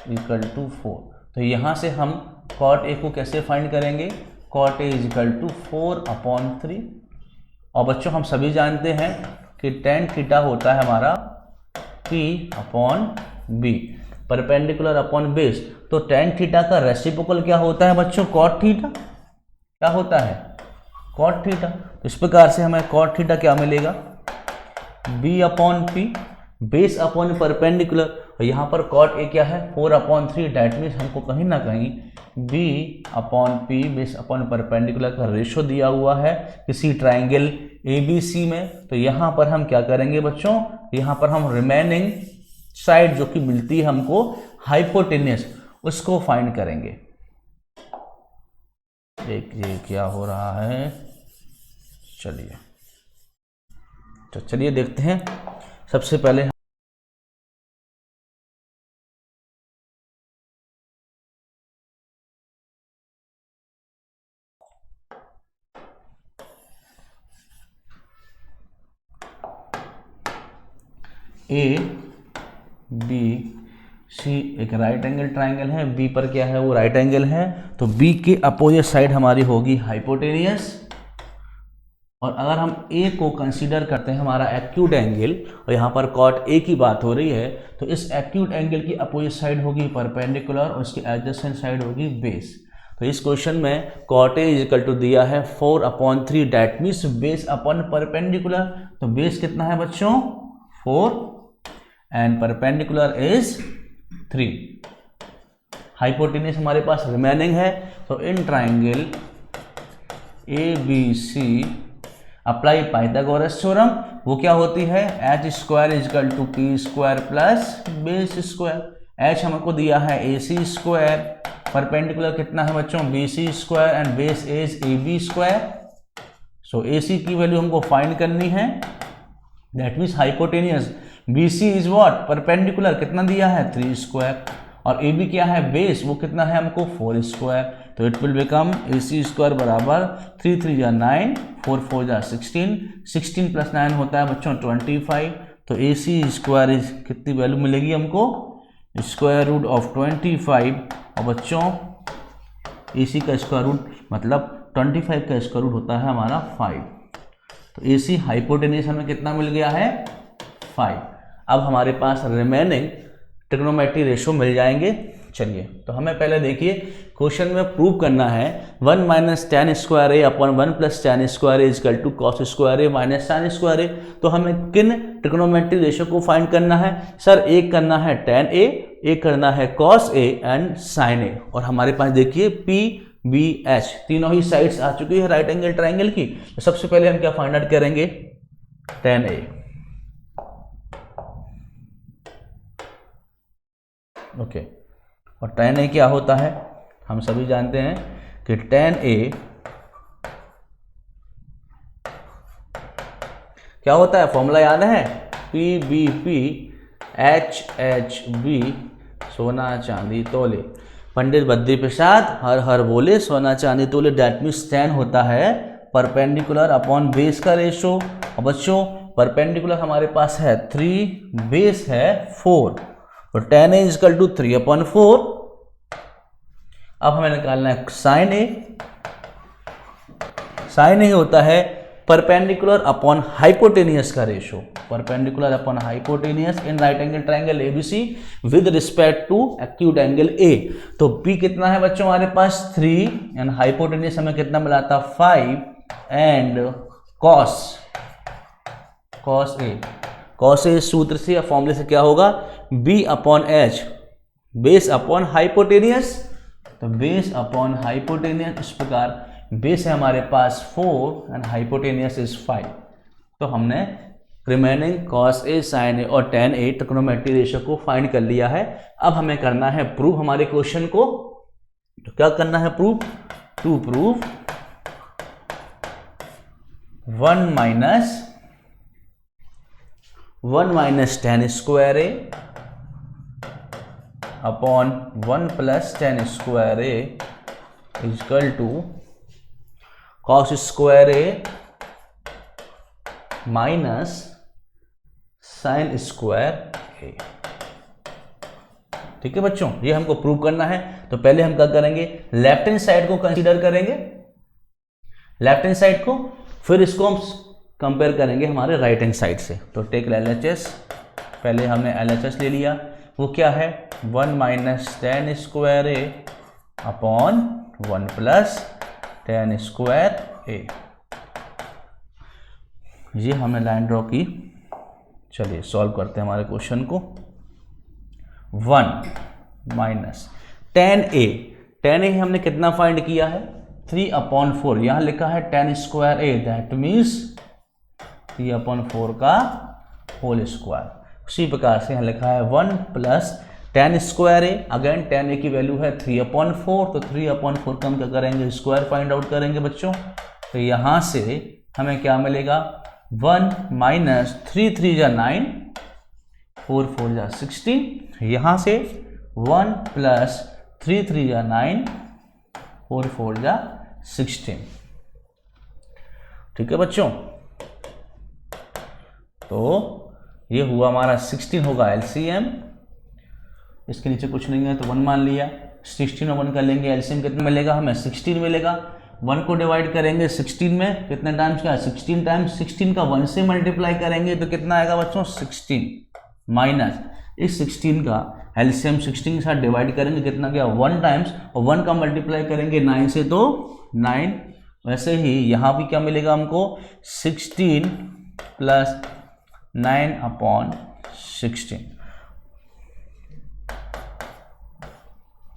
इजकल टू 4। तो यहां से हम cot a को कैसे फाइंड करेंगे, cot a is equal to 4 upon 3, और बच्चों हम सभी जानते हैं कि tan थीटा होता है हमारा p upon b, perpendicular upon base. तो tan थीटा का रेसिप्रोकल क्या होता है बच्चों, cot थीटा। क्या होता है cot थीटा। इस प्रकार से हमें cot थीटा क्या मिलेगा, b upon p, base upon perpendicular, और यहाँ पर cot a क्या है 4 अपॉन 3। डैट मीन्स हमको कहीं ना कहीं b upon p base upon perpendicular का रेशो दिया हुआ है किसी ट्राइंगल ABC में। तो यहाँ पर हम क्या करेंगे बच्चों, यहाँ पर हम रिमेनिंग साइड जो कि मिलती है हमको हाइपोटेन्यूस, उसको फाइंड करेंगे। देखिए क्या हो रहा है, चलिए देखते हैं। सबसे पहले A B C एक राइट एंगल ट्राइंगल है, B पर क्या है वो राइट एंगल है, तो B के अपोजिट साइड हमारी होगी हाइपोटेनियस, और अगर हम ए को कंसीडर करते हैं हमारा एक्यूट एंगल, और यहाँ पर कॉट ए की बात हो रही है, तो इस एक्यूट एंगल की अपोजिट साइड होगी परपेंडिकुलर और उसकी एडजेसेंट साइड होगी बेस। तो इस क्वेश्चन में कॉट ए इजिकल टू दिया है 4/3, that means base upon perpendicular. तो बेस कितना है बच्चों 4 एंड परपेंडिकुलर इज 3। हाइपोटेन्यूज हमारे पास रिमेनिंग है। तो in triangle ABC apply Pythagoras theorem, वो क्या होती है h square is equal to P square plus base square. h हमको दिया है AC स्क्वायर, परपेंडिकुलर कितना है बच्चों BC square and base is AB square. So AC की वैल्यू हमको फाइंड करनी है, that means hypotenuse BC is what perpendicular कितना दिया है 3 स्क्वायर, और AB क्या है बेस, वो कितना है हमको 4 स्क्वायर। तो it will become AC square बराबर 3 3 जा 9, 4 4 जा 16, 16 प्लस 9 होता है बच्चों 25। तो AC स्क्वायर इज कितनी वैल्यू मिलेगी हमको स्क्वायर रूट ऑफ 25, और बच्चों AC का स्क्वायर रूट मतलब 25 का स्क्वायर रूट होता है हमारा 5। तो AC हाइपोटेन्यूज हमें कितना मिल गया है 5। अब हमारे पास रिमेनिंग ट्रिग्नोमेट्री रेशो मिल जाएंगे। चलिए तो हमें पहले देखिए क्वेश्चन में प्रूव करना है 1 minus tan square A upon 1 plus tan square A equal to cos square A minus sine square A. तो हमें किन ट्रिग्नोमेट्री रेशो को फाइंड करना है सर, एक करना है tan ए, एक करना है cos ए एंड sin ए। और हमारे पास देखिए P B H तीनों ही साइड्स आ चुकी है राइट एंगल ट्राइंगल की। तो सबसे पहले हम क्या फाइंड आउट करेंगे tan ए। ओके और tan ए क्या होता है हम सभी जानते हैं कि tan ए क्या होता है, फॉर्मूला याद है PBP HHB सोना चांदी तोले। पंडित बद्री प्रसाद हर हर बोले सोना चांदी तोले। डैट मीन्स tan होता है परपेंडिकुलर अपॉन बेस का रेशो। और बच्चों परपेंडिकुलर हमारे पास है 3, बेस है 4, तो tan ए इजकल टू 3/4। अब हमें निकालना है साइन ए। साइन ए होता है परपेंडिकुलर अपॉन हाइपोटेनियस का ratio, perpendicular upon hypotenuse in right angle triangle ABC with respect to acute angle A। तो P कितना है बच्चों हमारे पास 3 एंड हाइपोटेनियस हमें कितना मिला था 5 and cos A। cos A सूत्र से या फॉर्मूले से क्या होगा B/H बेस अपॉन हाइपोटेनियस। तो बेस अपॉन हाइपोटेनियस, इस प्रकार बेस है हमारे पास 4 एंड हाइपोटेनियस इज 5। तो हमने remaining cos A sin A और tan A ट्रिग्नोमेट्री रेशो को फाइंड कर लिया है। अब हमें करना है प्रूव हमारे क्वेश्चन को। तो क्या करना है prove, to prove 1 minus tan square A upon 1 plus tan square A equal to cos square A minus sine square A. ठीक है बच्चों, ये हमको प्रूव करना है। तो पहले हम क्या करेंगे लेफ्ट हैंड साइड को कंसीडर करेंगे, लेफ्ट हैंड साइड को, फिर इसको हम कंपेयर करेंगे हमारे राइट हैंड साइड से। तो टेक LHS, पहले हमने LHS ले लिया, वो क्या है 1 minus tan square A upon 1 plus tan square ए। ये हमने लाइन ड्रॉ की। चलिए सॉल्व करते हैं हमारे क्वेश्चन को। 1 माइनस tan ए हमने कितना फाइंड किया है 3/4। यहां लिखा है tan square A, that means 3/4 का होल स्क्वायर। उसी प्रकार से यहाँ लिखा है 1 प्लस tan स्क्वायर ए, अगेन tan ए की वैल्यू है 3/4, तो 3/4 का हम क्या करेंगे स्क्वायर फाइंड आउट करेंगे बच्चों। तो यहाँ से हमें क्या मिलेगा 1 माइनस 3 3 जा 9, 4 4 जा 16। यहाँ से 1 प्लस 3 3 जा 9, 4 4 जा 16। ठीक है बच्चों, तो ये हुआ हमारा 16 होगा LCM। इसके नीचे कुछ नहीं है तो 1 मान लिया, 16 और 1 कर लेंगे, LCM कितना मिलेगा हमें 16 मिलेगा। 1 को डिवाइड करेंगे 16 में, कितने टाइम्स का 16 टाइम्स, 16 का 1 से मल्टीप्लाई करेंगे तो कितना आएगा बच्चों 16, माइनस इस 16 का एलसीएम 16 के साथ डिवाइड करेंगे, कितना क्या 1 टाइम्स, और 1 का मल्टीप्लाई करेंगे 9 से तो 9। वैसे ही यहाँ भी क्या मिलेगा हमको 16 प्लस 9/16।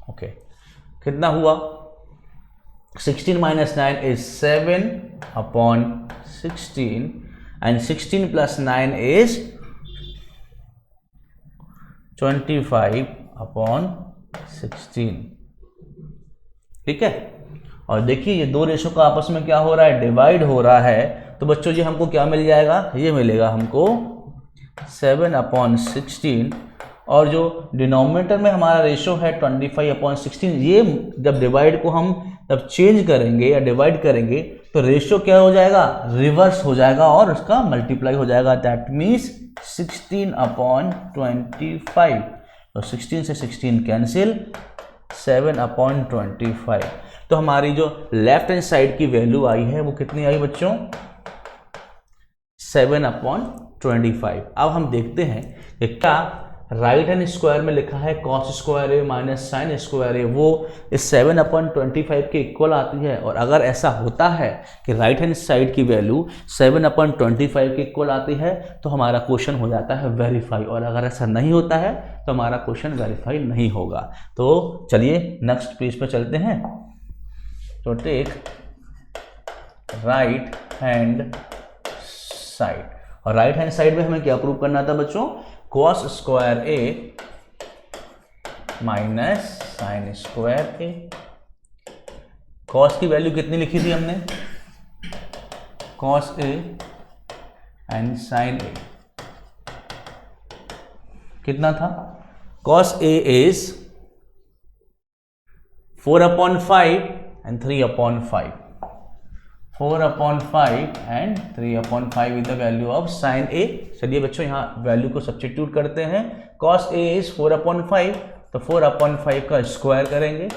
ओके, कितना हुआ 16 minus 9 is 7/16 and 16 plus 9 is 25/16। ठीक है, और देखिए ये दो रेशो का आपस में क्या हो रहा है, डिवाइड हो रहा है। तो बच्चों ये हमको क्या मिल जाएगा, ये मिलेगा हमको 7/16, और जो डिनोमिनेटर में हमारा रेशो है 25/16, ये जब डिवाइड को हम जब चेंज करेंगे या डिवाइड करेंगे तो रेशो क्या हो जाएगा, रिवर्स हो जाएगा और उसका मल्टीप्लाई हो जाएगा। That means 16/25। तो 16 से 16 कैंसिल, 7/25। तो हमारी जो लेफ्ट हैंड साइड की वैल्यू आई है वो कितनी आई बच्चों, 7/25। अब हम देखते हैं कि क्या राइट हैंड स्क्वायर में लिखा है cos square A minus sine square ए, वो इस 7/25 के इक्वल आती है। और अगर ऐसा होता है कि राइट हैंड साइड की वैल्यू 7/25 के इक्वल आती है तो हमारा क्वेश्चन हो जाता है वेरीफाई, और अगर ऐसा नहीं होता है तो हमारा क्वेश्चन वेरीफाई नहीं होगा। तो चलिए नेक्स्ट पेज पे चलते हैं। तो टेक राइट हैंड साइड, और राइट हैंड साइड में हमें क्या प्रूव करना था बच्चों, cos square A minus sine square A. Cos की वैल्यू कितनी लिखी थी हमने, कॉस ए एंड साइन ए कितना था, cos A is 4/5 and 3/5, 4/5 and 3/5 with the value of sin a। चलिए बच्चों यहाँ वैल्यू को सब्स्टिट्यूट करते हैं। cos a is 4/5, तो 4/5 का स्क्वायर करेंगे,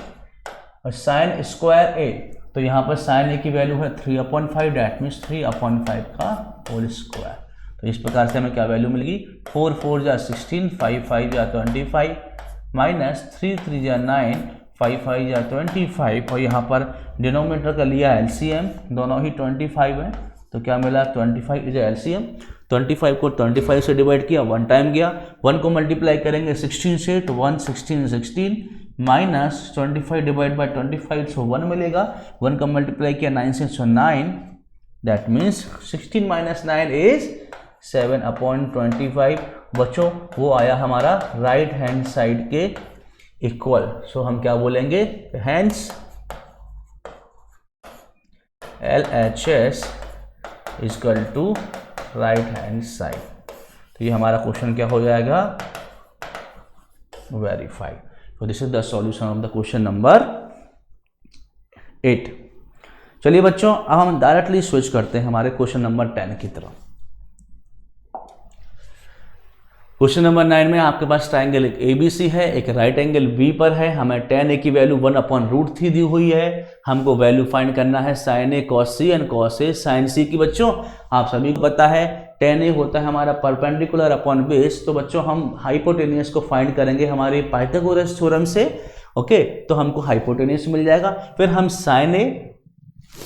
और sin स्क्वायर a, तो यहाँ पर sin a की वैल्यू है 3/5, डैट मीन्स 3/5 का होल स्क्वायर। तो इस प्रकार से हमें क्या वैल्यू मिलेगी, 4 4 जा 16, 5 5 जा 25, माइनस 3 3 जा 9, 5 5 या 25, और यहाँ पर डिनोमिनेटर का लिया एलसीएम, दोनों ही 25 है, तो क्या मिला 25 इज एलसीएम। 25 को 25 से डिवाइड किया, 1 टाइम गया, 1 को मल्टीप्लाई करेंगे 16 से तो 1 16 16, माइनस 25 डिवाइड बाय 25 सो 1 मिलेगा, 1 का मल्टीप्लाई किया 9 से so 9, that means 16 minus 9 is 7/25। बच्चों वो आया हमारा राइट हैंड साइड के इक्वल। सो हम क्या बोलेंगे, hence LHS equal to right hand side. तो ये हमारा क्वेश्चन क्या हो जाएगा, वेरीफाई। तो this is the solution of the question number 8। चलिए बच्चों अब हम डायरेक्टली स्विच करते हैं हमारे क्वेश्चन नंबर 10 की तरफ। क्वेश्चन नंबर 9 में आपके पास ट्राइंगल एक ABC है, एक राइट एंगल B पर है, हमें tan A की वैल्यू 1/√3 दी हुई है। हमको वैल्यू फाइंड करना है sin A cos C and cos A sin C की। बच्चों आप सभी को पता है tan A होता है हमारा परपेंडिकुलर अपॉन बेस, तो बच्चों हम हाइपोटेनियस को फाइंड करेंगे हमारे पाइथागोरस थ्योरम से। ओके, तो हमको हाइपोटेनियस मिल जाएगा, फिर हम sin A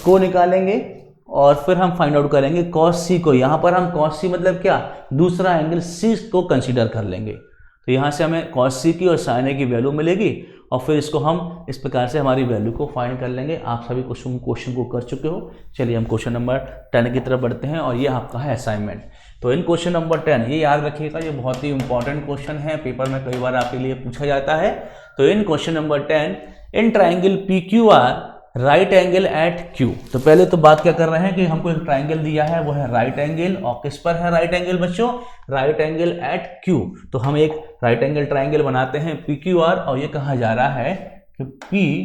को निकालेंगे और फिर हम फाइंड आउट करेंगे cos C को। यहाँ पर हम cos C मतलब क्या, दूसरा एंगल C को कंसीडर कर लेंगे, तो यहाँ से हमें cos C की और sin A की वैल्यू मिलेगी, और फिर इसको हम इस प्रकार से हमारी वैल्यू को फाइंड कर लेंगे। आप सभी क्वेश्चन को कर चुके हो। चलिए हम क्वेश्चन नंबर 10 की तरफ बढ़ते हैं, और ये आपका है असाइनमेंट। तो इन क्वेश्चन नंबर 10 ये याद रखिएगा, ये बहुत ही इंपॉर्टेंट क्वेश्चन है, पेपर में कई बार आपके लिए पूछा जाता है। तो in question number 10, in triangle PQR right angle at Q। तो पहले तो बात क्या कर रहे हैं कि हमको एक ट्राइंगल दिया है, वो है राइट एंगल, और किस पर है राइट एंगल बच्चों, राइट एंगल एट Q। तो हम एक राइट एंगल ट्राइंगल बनाते हैं PQR, और ये कहा जा रहा है कि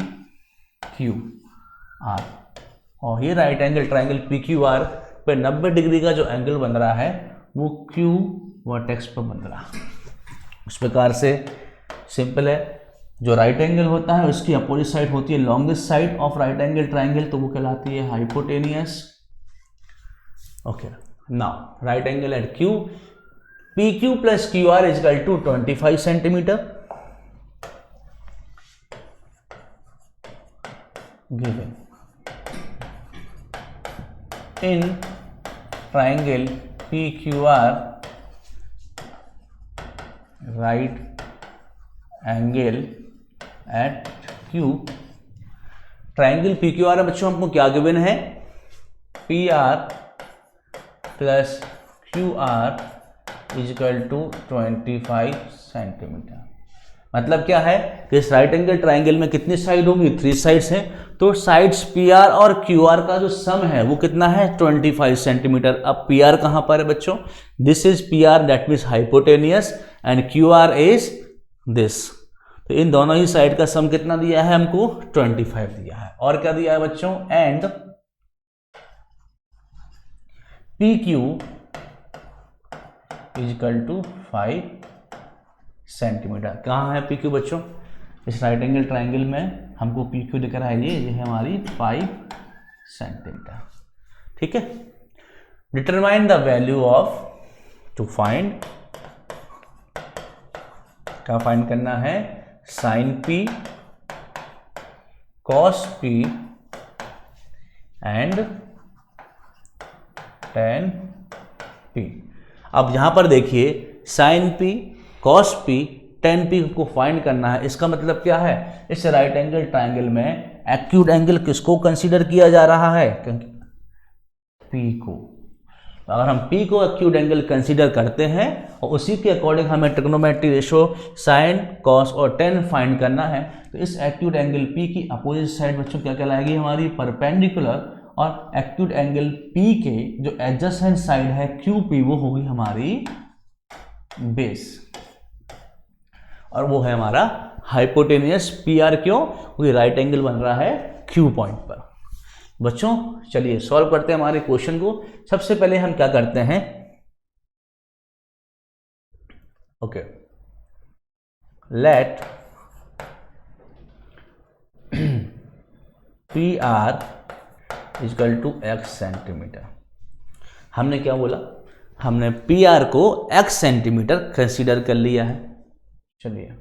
PQR, और ये राइट एंगल ट्राइंगल PQR पे 90 डिग्री का जो एंगल बन रहा है वो Q वर्टेक्स पर बन रहा है। उस प्रकार से सिंपल है, जो राइट एंगल होता है उसकी अपोजिट साइड होती है longest side of right angle triangle, तो वो कहलाती है hypotenuse. Okay, now right angle at Q, P Q plus Q R is equal to 25 centimetre given in triangle P Q R right angle at Q. Triangle P Q R है बच्चों, हमको क्या given है, P R plus Q R is equal to 25 centimetre. मतलब क्या है कि इस राइट एंगल ट्राइंगल में कितनी साइड होंगी, 3 साइड्स हैं, तो साइड्स पी आर और क्यू आर का जो सम है वो कितना है 25 सेंटीमीटर। अब पी आर कहां पर है बच्चों, this is P R, that means hypotenuse, and Q R is this. तो इन दोनों ही साइड का सम कितना दिया है हमको, 25 दिया है। और क्या दिया है बच्चों, and P Q is equal to 5 centimetre. कहाँ है पी क्यू बच्चों, इस राइट एंगल ट्राइंगल में हमको पी क्यू दिख रहा है, ये है हमारी 5 सेंटीमीटर। ठीक है, determine the value of, to find, क्या फाइंड करना है, sine P cos P and tan P. अब यहां पर देखिए sine P cos P tan P को फाइंड करना है। इसका मतलब क्या है, इस राइट एंगल ट्राइंगल में एक्यूट एंगल किसको कंसीडर किया जा रहा है, पी को। अगर हम पी को एक्यूट एंगल कंसीडर करते हैं और उसी के अकॉर्डिंग हमें ट्रिग्नोमेट्री रेशो साइन कॉस और टेन फाइंड करना है, तो इस एक्यूट एंगल पी की अपोजिट साइड बच्चों क्या कहलाएगी, हमारी परपेंडिकुलर, और एक्यूट एंगल पी के जो एडजेसेंट साइड है क्यू पी वो होगी हमारी बेस, और वो है हमारा हाइपोटेनियस पी आर। क्यों, क्योंकि राइट एंगल बन रहा है क्यू पॉइंट पर। बच्चों चलिए सॉल्व करते हैं हमारे क्वेश्चन को। सबसे पहले हम क्या करते हैं, okay, let P R is equal to X centimetre. हमने क्या बोला, हमने पी आर को एक्स सेंटीमीटर कंसीडर कर लिया है। चलिए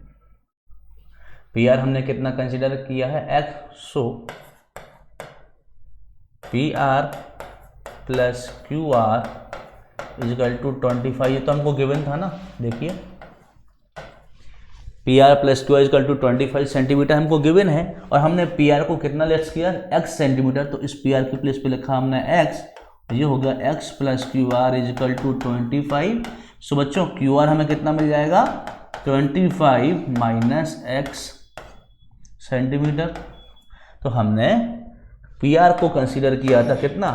पी आर हमने कितना कंसीडर किया है, X, so P R plus Q R is equal to 25, ये तो हमको गिवन था ना, देखिए P R plus Q R is equal to 25 centimetre हमको गिवन है, और हमने पी आर को कितना लेट्स किया, एक्स सेंटीमीटर, तो इस पी आर की प्लेस पे लिखा हमने एक्स, ये हो गया X plus Q R is equal to 25। So बच्चों क्यू आर हमें कितना मिल जाएगा, 25 माइनस एक्स सेंटीमीटर। तो हमने पी आर को कंसीडर किया था कितना,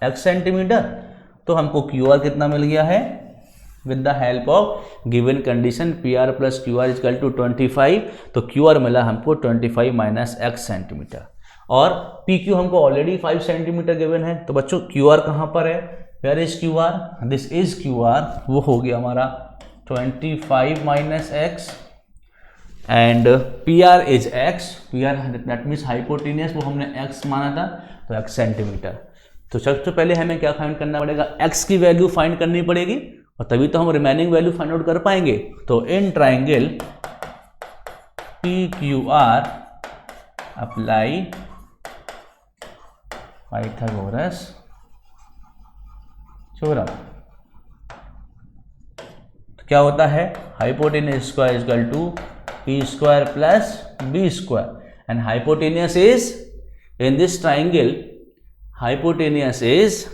एक्स सेंटीमीटर, तो हमको क्यू आर कितना मिल गया है, with the help of given condition P R plus Q R is equal to 25, तो क्यू आर मिला हमको 25 माइनस एक्स सेंटीमीटर, और पी क्यू हमको ऑलरेडी 5 सेंटीमीटर गिवन है। तो बच्चों क्यू आर कहाँ पर है, where is Q R, this is Q R, वो हो गया हमारा 25 minus X, and P R is X, P R that means hypotenuse, वो हमने एक्स माना था, तो एक्स सेंटीमीटर। तो सबसे पहले हमें क्या फाइंड करना पड़ेगा, एक्स की वैल्यू फाइंड करनी पड़ेगी, और तभी तो हम रिमेनिंग वैल्यू फाइंड आउट कर पाएंगे। तो in triangle P Q R apply Pythagoras theorem. तो क्या होता है, hypotenuse square is equal to P square plus B square, and hypotenuse is in this triangle, hypotenuse is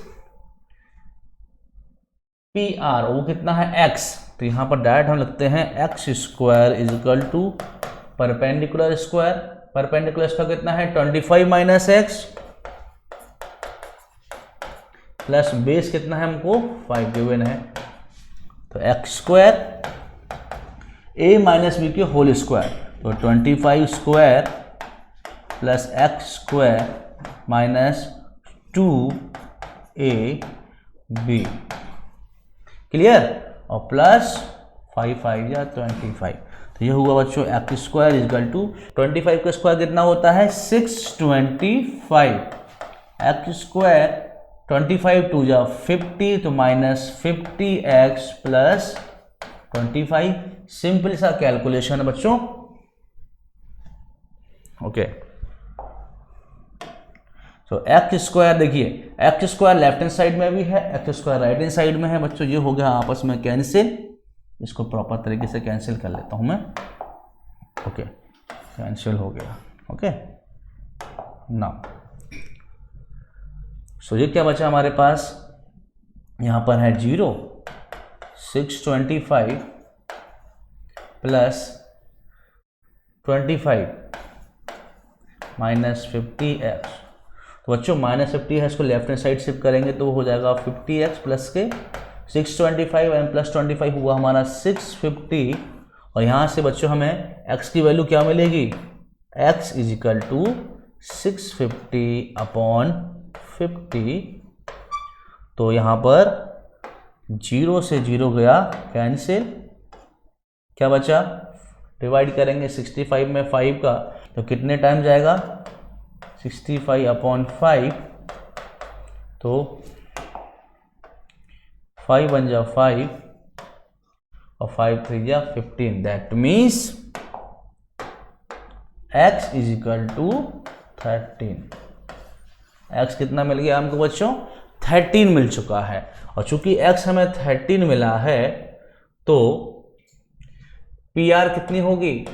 P R, वो कितना है एक्स, तो यहां पर डायरेक्ट हम लिखते हैं X square is equal to perpendicular square, perpendicular square कितना है 25 माइनस एक्स, प्लस बेस कितना है हमको 5 गिवन है, तो x square A minus B के होल स्क्वायर, तो 25 square plus x square minus 2ab, clear, और प्लस 5 5 या 25, तो ये हुआ बच्चों एक्स स्क्वायर इजकल टू 25 का स्क्वायर कितना होता है 625, एक्स स्क्वायर 25 टू जा 50 तो माइनस 50x प्लस 25। सिंपल सा कैलकुलेशन है बच्चों। ओके तो एक्स स्क्वायर देखिए, x square left hand side में भी है, x square right hand side में है बच्चों। ये हो गया आपस में कैंसिल, इसको प्रॉपर तरीके से कैंसिल कर लेता हूं मैं। ओके कैंसिल हो गया। ओके नाउ सो ये क्या बचा हमारे पास, यहां पर है 0, 625 प्लस 25 माइनस 50x। तो बच्चों माइनस 50 है, इसको लेफ्ट हैंड साइड शिफ्ट करेंगे तो हो जाएगा 50x प्लस के 625 एंड प्लस 25 हुआ हमारा 650। और यहाँ से बच्चों हमें x की वैल्यू क्या मिलेगी, x is equal to 650 upon 50। तो यहाँ पर 0 से 0 गया कैंसिल, क्या बचा, डिवाइड करेंगे 65 में 5 का तो कितने टाइम जाएगा 65 अपॉन 5, तो 5 बन जा 5 और 5 3 जा 15। That means x is equal to 13। x कितना मिल गया हमको बच्चों, 13 मिल चुका है। और चूंकि x हमें 13 मिला है तो PR कितनी होगी,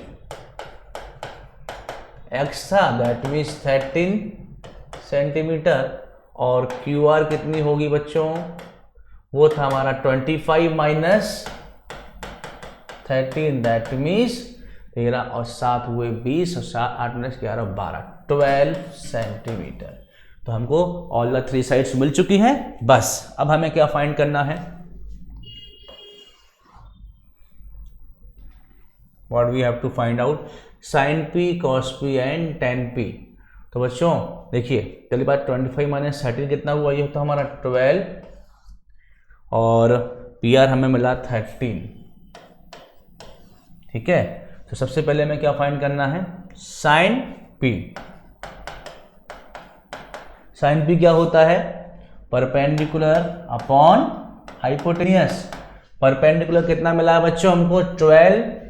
x था दैट मीन्स 13 सेंटीमीटर, और QR कितनी होगी बच्चों, वो था हमारा 25 माइनस 13 दैट मीन्स 13 और 7 हुए 20 और 7 8 9 11 12 12 सेंटीमीटर। तो हमको ऑल द 3 साइड्स मिल चुकी हैं। बस अब हमें क्या फाइंड करना है, what we have to find out, sin p cos p and tan p। तो बच्चों देखिए पहली बात 25 माइनस 13 कितना हुआ, ये होता हमारा 12 और PR हमें मिला 13। ठीक है, तो सबसे पहले हमें क्या फाइंड करना है, sin p। sin p क्या होता है, परपेंडिकुलर अपॉन हाइपोटेनियस। परपेंडिकुलर कितना मिला है बच्चों हमको 12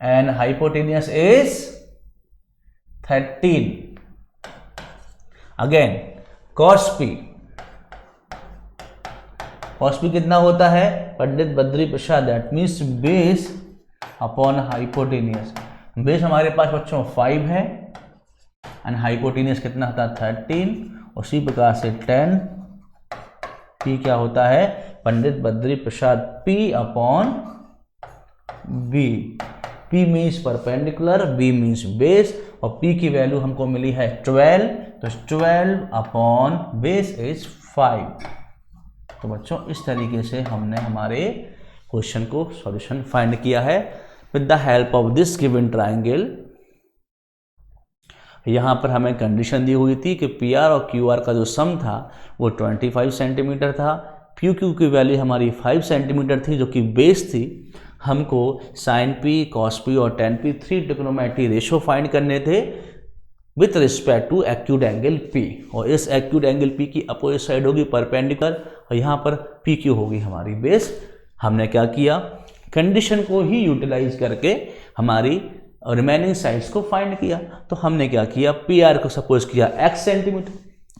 and hypotenuse is 13। again cos p, cos p कितना होता है Pandit Badri Prasad, that means base upon hypotenuse. Base हमारे पास बच्चों 5 है एंड हाइपोटेनियस कितना होता है 13। उसी प्रकार से 10 p क्या होता है पंडित बद्री प्रसाद p upon b। P means perpendicular, B means base, और P की वैल्यू हमको मिली है 12, तो 12 अपॉन बेस इज 5। तो बच्चों इस तरीके से हमने हमारे क्वेश्चन को सॉल्यूशन फाइंड किया है with the help of this given triangle. यहाँ पर हमें कंडीशन दी हुई थी कि PR और QR का जो सम था वो 25 सेंटीमीटर था, PQ की वैल्यू हमारी 5 सेंटीमीटर थी जो कि बेस थी। हमको sin p, cos p और tan p 3 trigonometry ratio find करने थे with respect to acute angle p, और इस एक्यूट एंगल p की अपोजिट साइड होगी परपेंडिकुलर और यहाँ पर PQ होगी हमारी बेस। हमने क्या किया, कंडीशन को ही यूटिलाइज करके हमारी रिमेनिंग साइड्स को फाइंड किया। तो हमने क्या किया, PR को सपोज किया x सेंटीमीटर,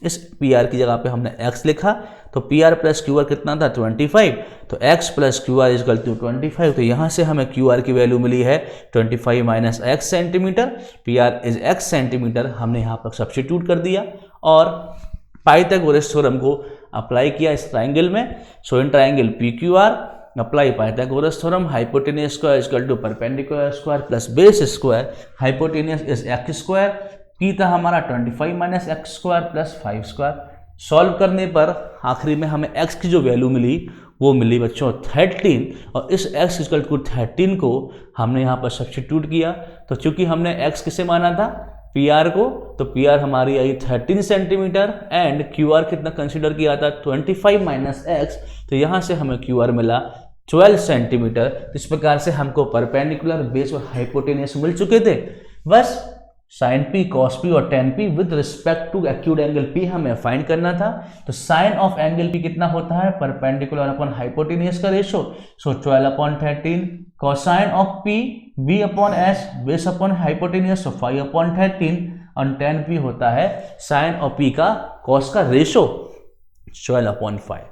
इस PR की जगह पे हमने x लिखा, तो PR प्लस QR कितना था 25, तो x plus QR is equal to 25। तो यहाँ से हमें QR की वैल्यू मिली है 25 minus x centimetre, PR is x centimetre, हमने यहाँ पर सब्स्टिट्यूट कर दिया और पाइथागोरस थ्योरम को अप्लाई किया इस ट्राइंगल में। So in triangle PQR apply Pythagoras theorem, hypotenuse square is equal to perpendicular square plus base square, hypotenuse is x square, P था हमारा 25 minus x square plus 5 square. Solve करने पर आखिरी में हमें x की जो वैल्यू मिली वो मिली बच्चों 13, और इस x इक्वल टू 13 को हमने यहाँ पर सब्स्टिट्यूट किया। तो चूंकि हमने x किसे माना था PR को, तो PR हमारी आई 13 सेंटीमीटर एंड QR कितना कंसिडर किया था 25 माइनस एक्स, तो यहाँ से हमें QR मिला 12 सेंटीमीटर। तो इस प्रकार से हमको परपेंडिकुलर, बेस और हाइपोटेनियस मिल चुके थे। बस साइन पी, कॉस पी और tan P with respect to acute angle P हमें फाइंड करना था। तो साइन ऑफ एंगल पी कितना होता है, परपेंडिकुलर अपॉन हाइपोटेनियस का ratio, so 12/13। Cosine of P B upon S, base upon hypotenuse, so 5/13। और टेन पी होता है साइन और पी का कॉस का रेशो, 12/5।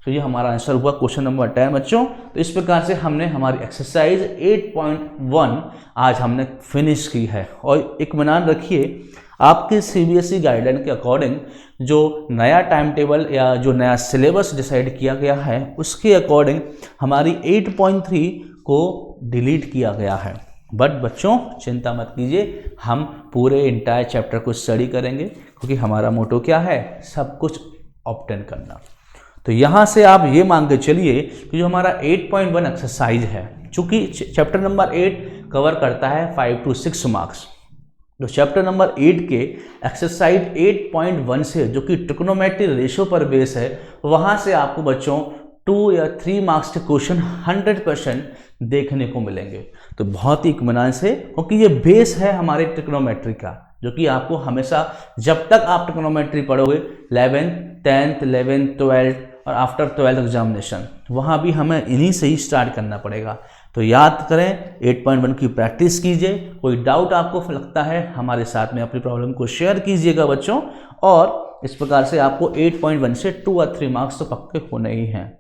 तो ये हमारा आंसर हुआ क्वेश्चन नंबर 10 बच्चों। तो इस प्रकार से हमने हमारी एक्सरसाइज 8.1 आज हमने फिनिश की है। और एक इत्मीनान रखिए, आपके सीबीएसई गाइडलाइन के अकॉर्डिंग जो नया टाइम टेबल या जो नया सिलेबस डिसाइड किया गया है उसके अकॉर्डिंग हमारी 8.3 को डिलीट किया गया है। बट बच्चों चिंता मत कीजिए, हम पूरे इंटायर चैप्टर को स्टडी करेंगे, क्योंकि हमारा मोटो क्या है, सब कुछ ऑब्टेन करना। तो यहाँ से आप ये मान के चलिए कि जो हमारा 8.1 एक्सरसाइज है, चूंकि चैप्टर नंबर 8 कवर करता है 5 to 6 मार्क्स, तो चैप्टर नंबर 8 के एक्सरसाइज 8.1 से जो कि ट्रिग्नोमेट्री रेशो पर बेस है, वहाँ से आपको बच्चों 2 या 3 मार्क्स के क्वेश्चन 100% देखने को मिलेंगे। तो बहुत ही इत्मीनान से, क्योंकि ये बेस है हमारे ट्रिग्नोमेट्री का, जो कि आपको हमेशा जब तक आप ट्रिग्नोमेट्री पढ़ोगे 11th, 10th, 11th, 12th और आफ्टर 12th एग्जामिनेशन, वहाँ भी हमें इन्हीं से ही स्टार्ट करना पड़ेगा। तो याद करें, 8.1 की प्रैक्टिस कीजिए। कोई डाउट आपको लगता है हमारे साथ में अपनी प्रॉब्लम को शेयर कीजिएगा बच्चों, और इस प्रकार से आपको 8.1 से 2 और 3 मार्क्स तो पक्के होने ही हैं।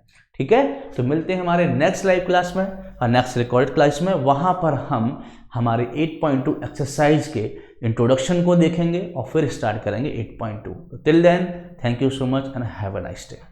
ठीक है, तो मिलते हैं हमारे नेक्स्ट लाइव क्लास में और नेक्स्ट रिकॉर्डेड क्लास में। वहाँ पर हम हमारे 8.2 एक्सरसाइज के इंट्रोडक्शन को देखेंगे और फिर स्टार्ट करेंगे 8.2। Till then, thank you so much and have a nice day.